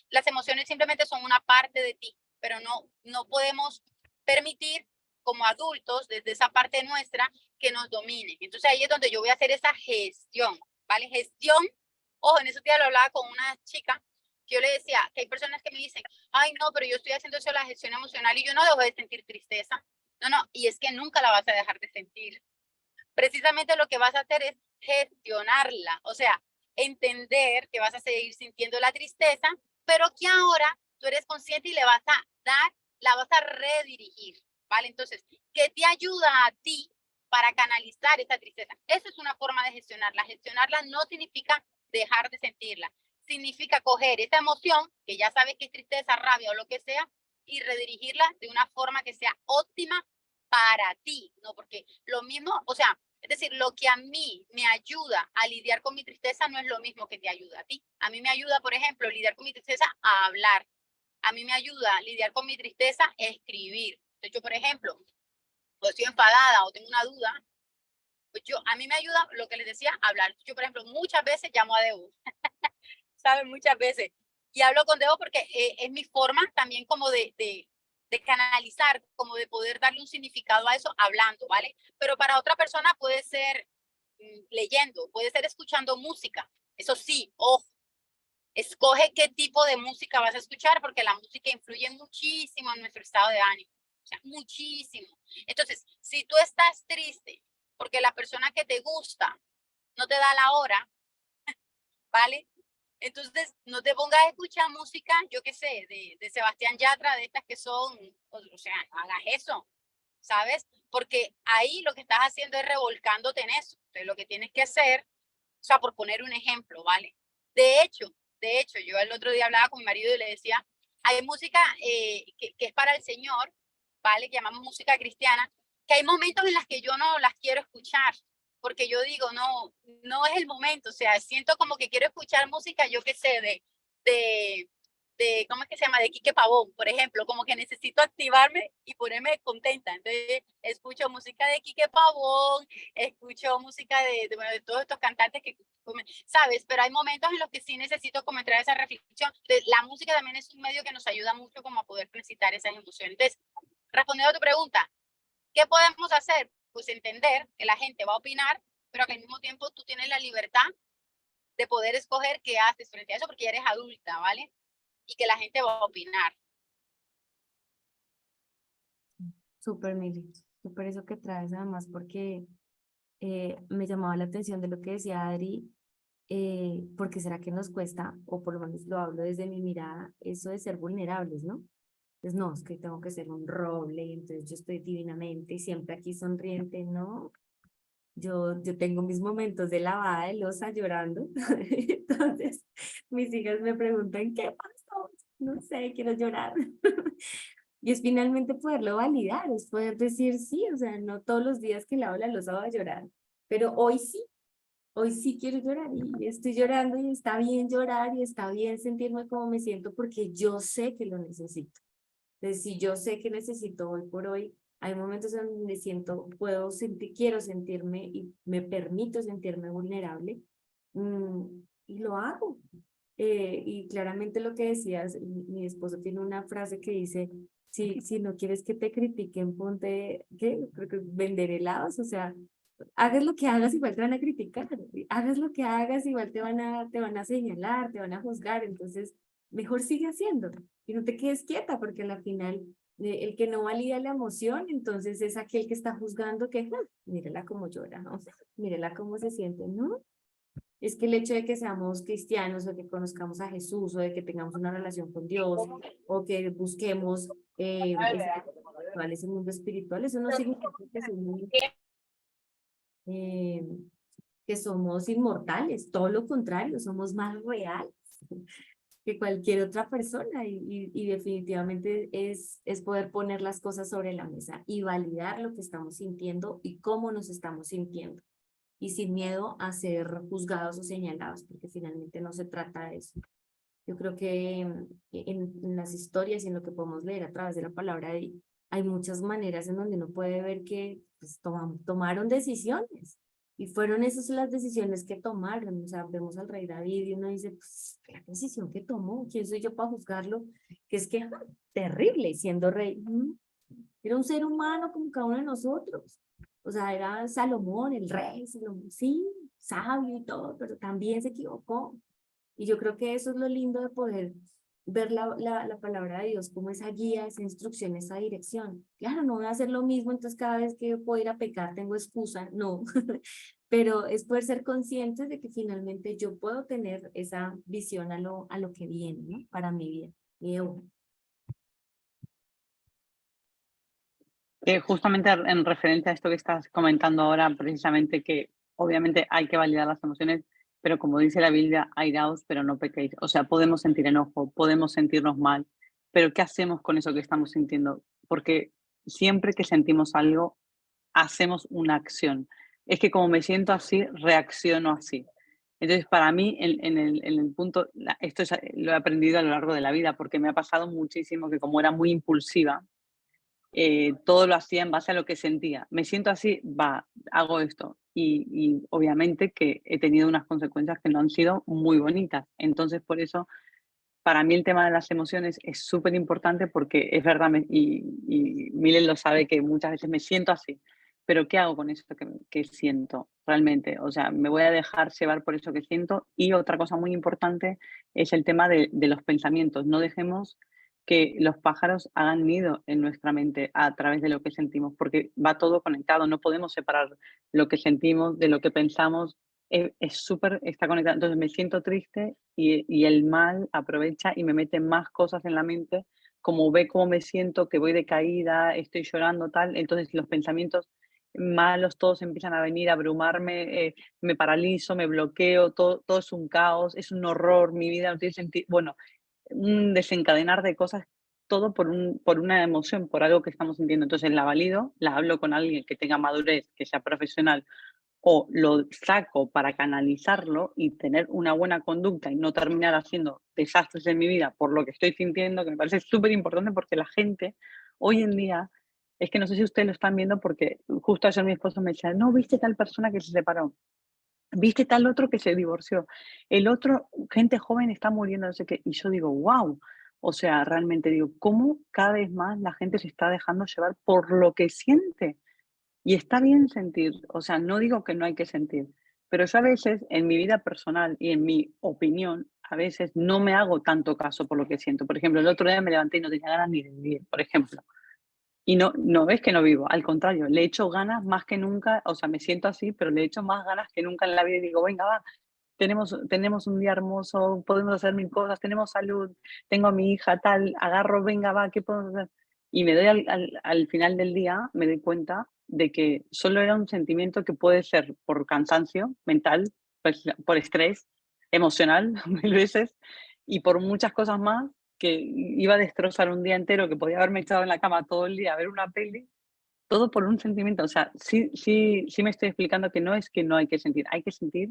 Speaker 4: Las emociones simplemente son una parte de ti, pero no podemos permitir como adultos, desde esa parte nuestra, que nos domine. Entonces ahí es donde yo voy a hacer esa gestión, ¿vale? Gestión, ojo, en ese día lo hablaba con una chica, que yo le decía que hay personas que me dicen, ay, no, pero yo estoy haciendo eso, la gestión emocional, y yo no dejo de sentir tristeza. No, y es que nunca la vas a dejar de sentir. Precisamente lo que vas a hacer es gestionarla, o sea, entender que vas a seguir sintiendo la tristeza, pero que ahora tú eres consciente y le vas a dar, la vas a redirigir, ¿vale? Entonces, ¿qué te ayuda a ti para canalizar esa tristeza? Esa es una forma de gestionarla. Gestionarla no significa dejar de sentirla, significa coger esa emoción, que ya sabes que es tristeza, rabia o lo que sea, y redirigirla de una forma que sea óptima para ti, ¿no? Porque lo mismo, o sea, es decir, lo que a mí me ayuda a lidiar con mi tristeza no es lo mismo que te ayuda a ti. A mí me ayuda, por ejemplo, lidiar con mi tristeza a hablar. A mí me ayuda a lidiar con mi tristeza a escribir. Entonces, yo, por ejemplo, o estoy enfadada o tengo una duda, pues a mí me ayuda, lo que les decía, hablar. Yo, por ejemplo, muchas veces llamo a Debo, ¿sabes? Muchas veces. Y hablo con Debo porque es mi forma también como de canalizar, como de poder darle un significado a eso hablando, ¿vale? Pero para otra persona puede ser leyendo, puede ser escuchando música. Eso sí, ojo, escoge qué tipo de música vas a escuchar porque la música influye muchísimo en nuestro estado de ánimo. O sea, muchísimo. Entonces, si tú estás triste porque la persona que te gusta no te da la hora, ¿vale? Entonces, no te pongas a escuchar música, yo qué sé, de Sebastián Yatra, de estas que son, o sea, hagas eso, ¿sabes? Porque ahí lo que estás haciendo es revolcándote en eso. Entonces, lo que tienes que hacer, o sea, por poner un ejemplo, ¿vale? De hecho, yo el otro día hablaba con mi marido y le decía, hay música que es para el Señor, ¿vale? Que llamamos música cristiana, que hay momentos en los que yo no las quiero escuchar, porque yo digo, no es el momento, o sea, siento como que quiero escuchar música, yo qué sé, ¿cómo es que se llama? De Quique Pavón, por ejemplo, como que necesito activarme y ponerme contenta. Entonces, escucho música de Quique Pavón, escucho música bueno, de todos estos cantantes que, ¿sabes? Pero hay momentos en los que sí necesito como entrar a esa reflexión. Entonces, la música también es un medio que nos ayuda mucho como a poder transitar esas emociones. Entonces, respondiendo a tu pregunta, ¿qué podemos hacer? Pues entender que la gente va a opinar, pero que al mismo tiempo tú tienes la libertad de poder escoger qué haces frente a eso porque ya eres adulta, ¿vale? y que la gente va a opinar.
Speaker 2: Súper, Mili, súper eso que traes además, porque me llamaba la atención de lo que decía Adri, porque será que nos cuesta, o por lo menos lo hablo desde mi mirada, eso de ser vulnerables, ¿no? Entonces, no, es que tengo que ser un roble, entonces yo estoy divinamente y siempre aquí sonriente, ¿no? Yo tengo mis momentos de lavada de loza llorando, entonces mis hijas me preguntan, ¿qué pasó? No sé, quiero llorar. Y es finalmente poderlo validar, es poder decir sí, o sea, no todos los días que lavo la loza voy a llorar, pero hoy sí quiero llorar y estoy llorando y está bien llorar y está bien sentirme como me siento porque yo sé que lo necesito. Entonces, si yo sé que necesito hoy por hoy, hay momentos en donde siento, puedo sentir, quiero sentirme y me permito sentirme vulnerable, y lo hago. Y claramente lo que decías, mi esposo tiene una frase que dice, si no quieres que te critiquen, ponte, ¿qué? Creo que vender helados, o sea, hagas lo que hagas, igual te van a criticar, hagas lo que hagas, igual te van a señalar, te van a juzgar, entonces mejor sigue haciendo y no te quedes quieta, porque al final el que no valida la emoción, entonces es aquel que está juzgando que, mírela cómo llora, ¿no? Mírela cómo se siente, ¿no? Es que el hecho de que seamos cristianos o que conozcamos a Jesús o de que tengamos una relación con Dios o que busquemos ese mundo espiritual, eso no significa eh, que somos inmortales, todo lo contrario, somos más reales que cualquier otra persona y definitivamente es poder poner las cosas sobre la mesa y validar lo que estamos sintiendo y cómo nos estamos sintiendo y sin miedo a ser juzgados o señalados, porque finalmente no se trata de eso. Yo creo que en las historias y en lo que podemos leer a través de la palabra hay muchas maneras en donde uno puede ver que pues, tomaron decisiones y fueron esas las decisiones que tomaron. O sea, vemos al rey David y uno dice, pues, la decisión que tomó, ¿quién soy yo para juzgarlo? Que es que terrible siendo rey. Era un ser humano como cada uno de nosotros. O sea, era Salomón, el rey, Salomón, sí, sabio y todo, pero también se equivocó. Y yo creo que eso es lo lindo de poder ver la palabra de Dios como esa guía, esa instrucción, esa dirección. Claro, no voy a hacer lo mismo, entonces cada vez que yo puedo ir a pecar tengo excusa, no. Pero es poder ser conscientes de que finalmente yo puedo tener esa visión a lo que viene, ¿no? Para mi vida.
Speaker 1: Justamente en referencia a esto que estás comentando ahora, precisamente que obviamente hay que validar las emociones, pero como dice la Biblia, airaos, pero no pequéis. O sea, podemos sentir enojo, podemos sentirnos mal, pero ¿qué hacemos con eso que estamos sintiendo? Porque siempre que sentimos algo, hacemos una acción. Es que como me siento así, reacciono así. Entonces, para mí, en el punto, esto lo he aprendido a lo largo de la vida, porque me ha pasado muchísimo que como era muy impulsiva, todo lo hacía en base a lo que sentía. Me siento así, va, hago esto. Y obviamente que he tenido unas consecuencias que no han sido muy bonitas. Entonces, por eso, para mí el tema de las emociones es súper importante porque es verdad, y Milen lo sabe, que muchas veces me siento así. Pero ¿qué hago con eso que siento realmente? O sea, me voy a dejar llevar por eso que siento. Y otra cosa muy importante es el tema de los pensamientos. No dejemos que los pájaros hagan nido en nuestra mente a través de lo que sentimos, porque va todo conectado. No podemos separar lo que sentimos de lo que pensamos. Es súper, está conectado. Entonces me siento triste y el mal aprovecha y me mete más cosas en la mente, como ve cómo me siento, que voy de caída, estoy llorando, tal. Entonces los pensamientos malos todos empiezan a venir a abrumarme, me paralizo, me bloqueo, todo es un caos, es un horror, mi vida no tiene sentido. Bueno, un desencadenar de cosas, todo por una emoción, por algo que estamos sintiendo. Entonces la valido, la hablo con alguien que tenga madurez, que sea profesional, o lo saco para canalizarlo y tener una buena conducta y no terminar haciendo desastres en mi vida por lo que estoy sintiendo, que me parece súper importante porque la gente hoy en día, es que no sé si ustedes lo están viendo porque justo ayer mi esposo me decía, no, viste tal persona que se separó, viste tal otro que se divorció, el otro, gente joven está muriendo, no sé qué, y yo digo, wow, o sea, realmente digo, ¿cómo cada vez más la gente se está dejando llevar por lo que siente? Y está bien sentir, o sea, no digo que no hay que sentir, pero yo a veces en mi vida personal y en mi opinión a veces no me hago tanto caso por lo que siento. Por ejemplo, el otro día me levanté y no tenía ganas ni de vivir, por ejemplo. Y no ves que no vivo, al contrario, le echo ganas más que nunca, o sea, me siento así, pero le echo más ganas que nunca en la vida y digo, venga, va, tenemos un día hermoso, podemos hacer mil cosas, tenemos salud, tengo a mi hija, tal, agarro, venga, va, ¿qué podemos hacer? Y me doy al final del día, me doy cuenta de que solo era un sentimiento que puede ser por cansancio mental, pues, por estrés emocional, mil veces, y por muchas cosas más, que iba a destrozar un día entero, que podía haberme echado en la cama todo el día a ver una peli, todo por un sentimiento. O sea, sí me estoy explicando que no es que no hay que sentir, hay que sentir,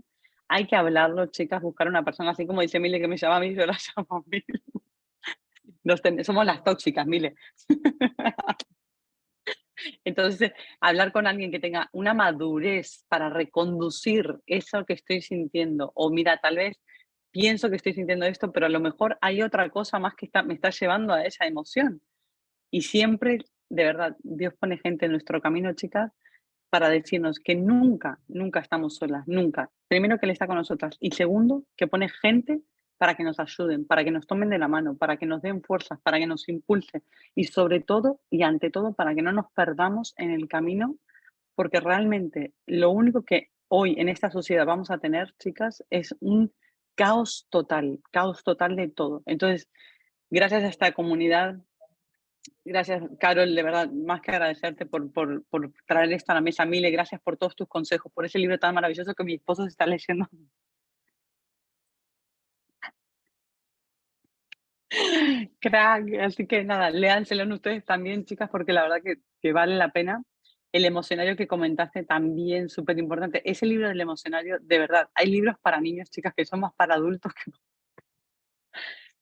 Speaker 1: hay que hablarlo, chicas, buscar una persona, así como dice Mile que me llama a mí, yo la llamo a Mile. Somos las tóxicas, Mile. Entonces, hablar con alguien que tenga una madurez para reconducir eso que estoy sintiendo, o mira, tal vez pienso que estoy sintiendo esto, pero a lo mejor hay otra cosa más que me está llevando a esa emoción. Y siempre, de verdad, Dios pone gente en nuestro camino, chicas, para decirnos que nunca, nunca estamos solas, nunca. Primero, que Él está con nosotras. Y segundo, que pone gente para que nos ayuden, para que nos tomen de la mano, para que nos den fuerzas, para que nos impulsen. Y sobre todo, y ante todo, para que no nos perdamos en el camino, porque realmente lo único que hoy en esta sociedad vamos a tener, chicas, es un caos total de todo. Entonces, gracias a esta comunidad, gracias, Carol, de verdad, más que agradecerte por traer esto a la mesa. Mile, gracias por todos tus consejos, por ese libro tan maravilloso que mi esposo se está leyendo. Crack, así que nada, léanselo ustedes también, chicas, porque la verdad que vale la pena. El emocionario que comentaste también, súper importante. Ese libro del emocionario, de verdad, hay libros para niños, chicas, que son más para adultos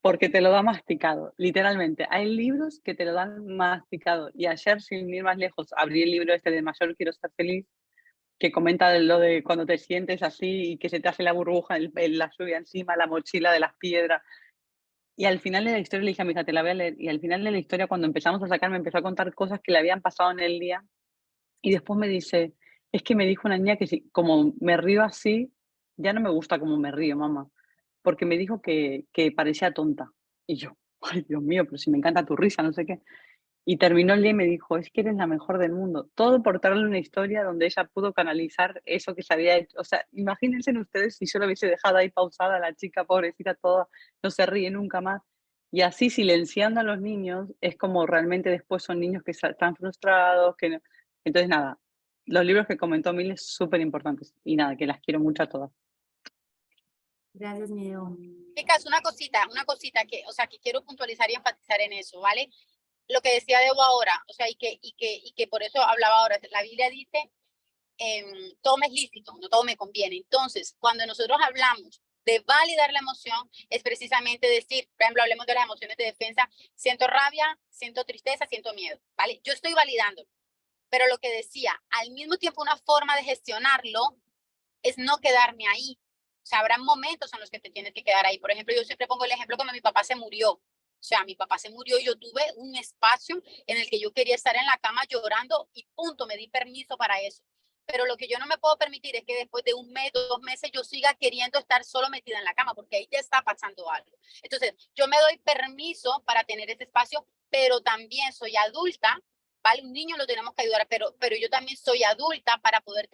Speaker 1: porque te lo da masticado, literalmente. Hay libros que te lo dan masticado. Y ayer, sin ir más lejos, abrí el libro este de Mayor Quiero Ser Feliz, que comenta de lo de cuando te sientes así y que se te hace la burbuja, la lluvia encima, la mochila de las piedras. Y al final de la historia le dije a mi hija, te la voy a leer. Y al final de la historia, cuando empezamos a sacar, me empezó a contar cosas que le habían pasado en el día. Y después me dice, es que me dijo una niña que si, como me río así, ya no me gusta como me río, mamá. Porque me dijo que parecía tonta. Y yo, ay, Dios mío, pero si me encanta tu risa, no sé qué. Y terminó el día y me dijo, es que eres la mejor del mundo. Todo por darle una historia donde ella pudo canalizar eso que se había hecho. O sea, imagínense ustedes si yo la hubiese dejado ahí pausada, la chica pobrecita toda, no se ríe nunca más. Y así silenciando a los niños, es como realmente después son niños que están frustrados, que no. Entonces nada, los libros que comentó Mil son súper importantes. Y nada, que las quiero mucho a todas.
Speaker 2: Gracias, Mideo.
Speaker 4: Chicas, una cosita que, o sea, que quiero puntualizar y enfatizar en eso, ¿vale? Lo que decía Debo ahora, o sea, y que por eso hablaba ahora, la Biblia dice, todo me es lícito, no todo me conviene. Entonces, cuando nosotros hablamos de validar la emoción, es precisamente decir, por ejemplo, hablemos de las emociones de defensa, siento rabia, siento tristeza, siento miedo, ¿vale? Yo estoy validando, pero lo que decía, al mismo tiempo una forma de gestionarlo es no quedarme ahí. O sea, habrá momentos en los que te tienes que quedar ahí. Por ejemplo, yo siempre pongo el ejemplo como mi papá se murió. O sea, mi papá se murió y yo tuve un espacio en el que yo quería estar en la cama llorando y punto, me di permiso para eso. Pero lo que yo no me puedo permitir es que después de un mes, 2 meses, yo siga queriendo estar solo metida en la cama, porque ahí ya está pasando algo. Entonces, yo me doy permiso para tener ese espacio, pero también soy adulta, ¿vale? Un niño lo tenemos que ayudar, pero yo también soy adulta para poder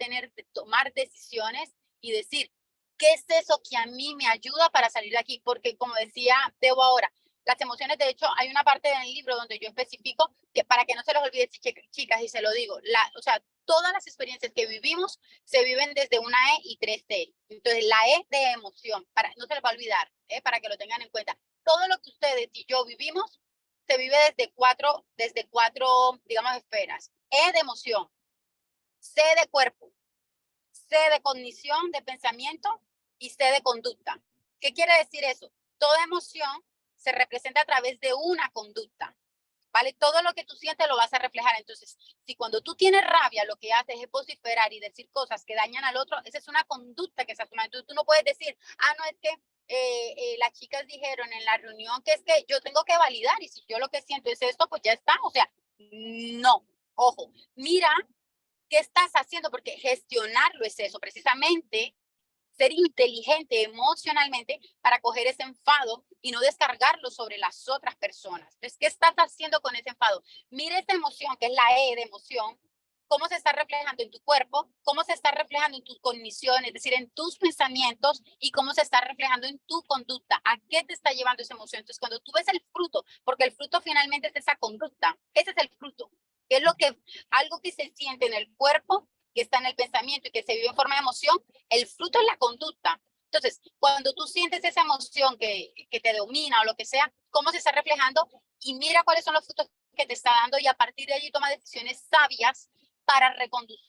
Speaker 4: tomar decisiones y decir, ¿qué es eso que a mí me ayuda para salir de aquí? Porque como decía Debo ahora, las emociones, de hecho, hay una parte del libro donde yo especifico que para que no se los olvide, chicas, y se lo digo, o sea, todas las experiencias que vivimos se viven desde una E y 3T. Entonces, la E de emoción, no se les va a olvidar, para que lo tengan en cuenta. Todo lo que ustedes y yo vivimos se vive desde cuatro, digamos, esferas. E de emoción, C de cuerpo, C de cognición, de pensamiento y C de conducta. ¿Qué quiere decir eso? Toda emoción se representa a través de una conducta, ¿vale? Todo lo que tú sientes lo vas a reflejar. Entonces, si cuando tú tienes rabia, lo que haces es vociferar y decir cosas que dañan al otro, esa es una conducta que estás tomando. Entonces, tú no puedes decir, no, es que las chicas dijeron en la reunión que es que yo tengo que validar y si yo lo que siento es esto, pues ya está. O sea, no, ojo, mira qué estás haciendo, porque gestionarlo es eso, precisamente ser inteligente emocionalmente para coger ese enfado y no descargarlo sobre las otras personas. Entonces, ¿qué estás haciendo con ese enfado? Mira esa emoción, que es la E de emoción, cómo se está reflejando en tu cuerpo, cómo se está reflejando en tus cogniciones, es decir, en tus pensamientos y cómo se está reflejando en tu conducta. ¿A qué te está llevando esa emoción? Entonces, cuando tú ves el fruto, porque el fruto finalmente es esa conducta, ese es el fruto, que es lo que, algo que se siente en el cuerpo, que está en el pensamiento y que se vive en forma de emoción, el fruto es la conducta. Entonces, cuando tú sientes esa emoción que te domina o lo que sea, cómo se está reflejando y mira cuáles son los frutos que te está dando y a partir de allí toma decisiones sabias para reconducir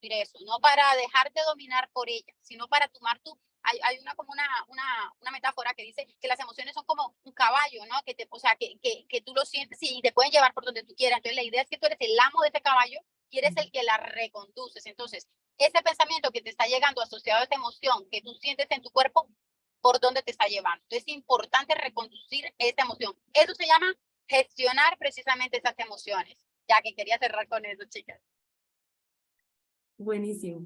Speaker 4: eso, no para dejarte dominar por ella, sino para tomar tu... Hay una como una metáfora que dice que las emociones son como un caballo, ¿no? Que te, o sea, que tú lo sientes y te pueden llevar por donde tú quieras. Entonces la idea es que tú eres el amo de ese caballo y eres el que la reconduces. Entonces, ese pensamiento que te está llegando asociado a esa emoción que tú sientes en tu cuerpo, ¿por dónde te está llevando? Entonces es importante reconducir esa emoción. Eso se llama gestionar precisamente esas emociones. Ya que quería cerrar con eso, chicas.
Speaker 2: Buenísimo.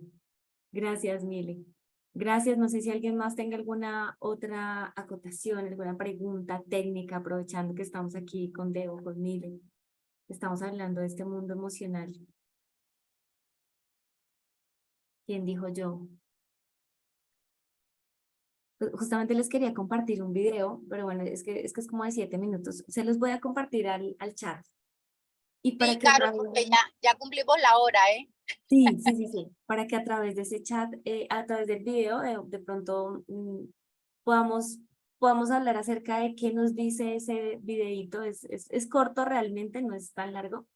Speaker 2: Gracias, Mili. Gracias. No sé si alguien más tenga alguna otra acotación, alguna pregunta técnica, aprovechando que estamos aquí con Debo, con Mili. Estamos hablando de este mundo emocional. ¿Quién dijo yo? Justamente les quería compartir un video, pero bueno, es que es como de 7 minutos. Se los voy a compartir al chat. Y para
Speaker 4: Sí,
Speaker 2: que a
Speaker 4: claro,
Speaker 2: través
Speaker 4: porque ya cumplimos la hora, ¿eh?
Speaker 2: sí. Para que a través de ese chat, a través del video, de pronto podamos, podamos hablar acerca de qué nos dice ese videíto. Es corto realmente, no es tan largo,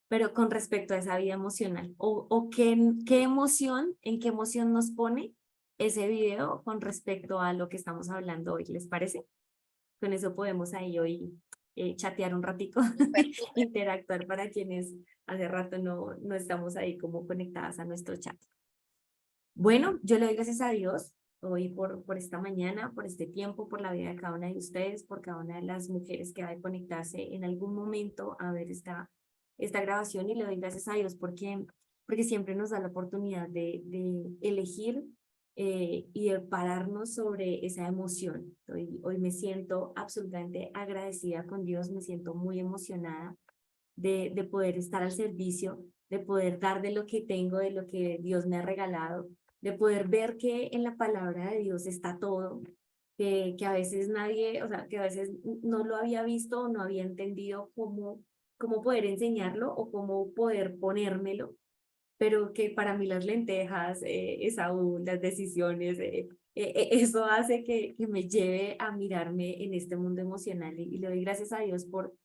Speaker 2: pero con respecto a esa vida emocional. O qué emoción, en qué emoción nos pone ese video con respecto a lo que estamos hablando hoy. ¿Les parece? Con eso podemos ahí hoy chatear un ratico,
Speaker 4: Súper, súper.
Speaker 2: interactuar para quienes hace rato no estamos ahí como conectadas a nuestro chat. Bueno, yo le doy gracias a Dios hoy por esta mañana, por este tiempo, por la vida de cada una de ustedes, por cada una de las mujeres que va a conectarse en algún momento a ver esta grabación y le doy gracias a Dios porque siempre nos da la oportunidad de elegir y de pararnos sobre esa emoción. Hoy me siento absolutamente agradecida con Dios, me siento muy emocionada de poder estar al servicio, de poder dar de lo que tengo, de lo que Dios me ha regalado, de poder ver que en la palabra de Dios está todo, que a veces nadie, o sea, que a veces no lo había visto o no había entendido cómo poder enseñarlo o cómo poder ponérmelo, pero que para mí las lentejas, Esaú, las decisiones, eso hace que me lleve a mirarme en este mundo emocional y le doy gracias a Dios por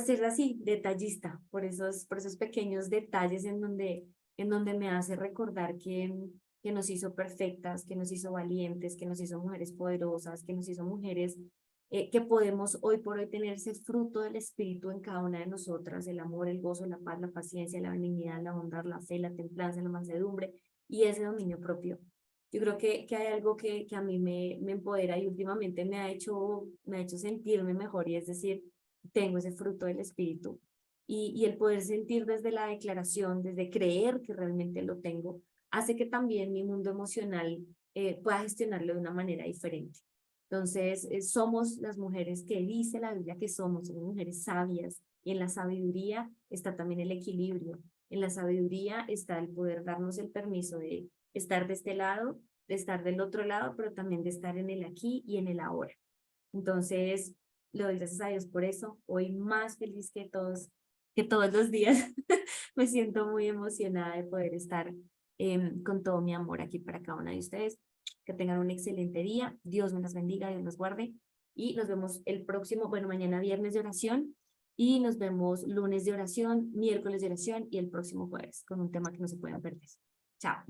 Speaker 2: ser así, detallista, por esos pequeños detalles en donde me hace recordar que nos hizo perfectas, que nos hizo valientes, que nos hizo mujeres poderosas, que nos hizo mujeres que podemos hoy por hoy tener ese fruto del Espíritu en cada una de nosotras, el amor, el gozo, la paz, la paciencia, la benignidad, la bondad, la fe, la templanza, la mansedumbre y ese dominio propio. Yo creo que hay algo que a mí me empodera y últimamente me ha hecho sentirme mejor y es decir, tengo ese fruto del Espíritu y el poder sentir desde la declaración, desde creer que realmente lo tengo, hace que también mi mundo emocional pueda gestionarlo de una manera diferente. Entonces, somos las mujeres que dice la Biblia que somos mujeres sabias y en la sabiduría está también el equilibrio. En la sabiduría está el poder darnos el permiso de estar de este lado, de estar del otro lado, pero también de estar en el aquí y en el ahora. Entonces, le doy gracias a Dios por eso. Hoy más feliz que todos los días. Me siento muy emocionada de poder estar con todo mi amor aquí para cada una de ustedes. Que tengan un excelente día. Dios me las bendiga, Dios los guarde. Y nos vemos el próximo, bueno, mañana viernes de oración. Y nos vemos lunes de oración, miércoles de oración y el próximo jueves con un tema que no se pueden perder. Chao.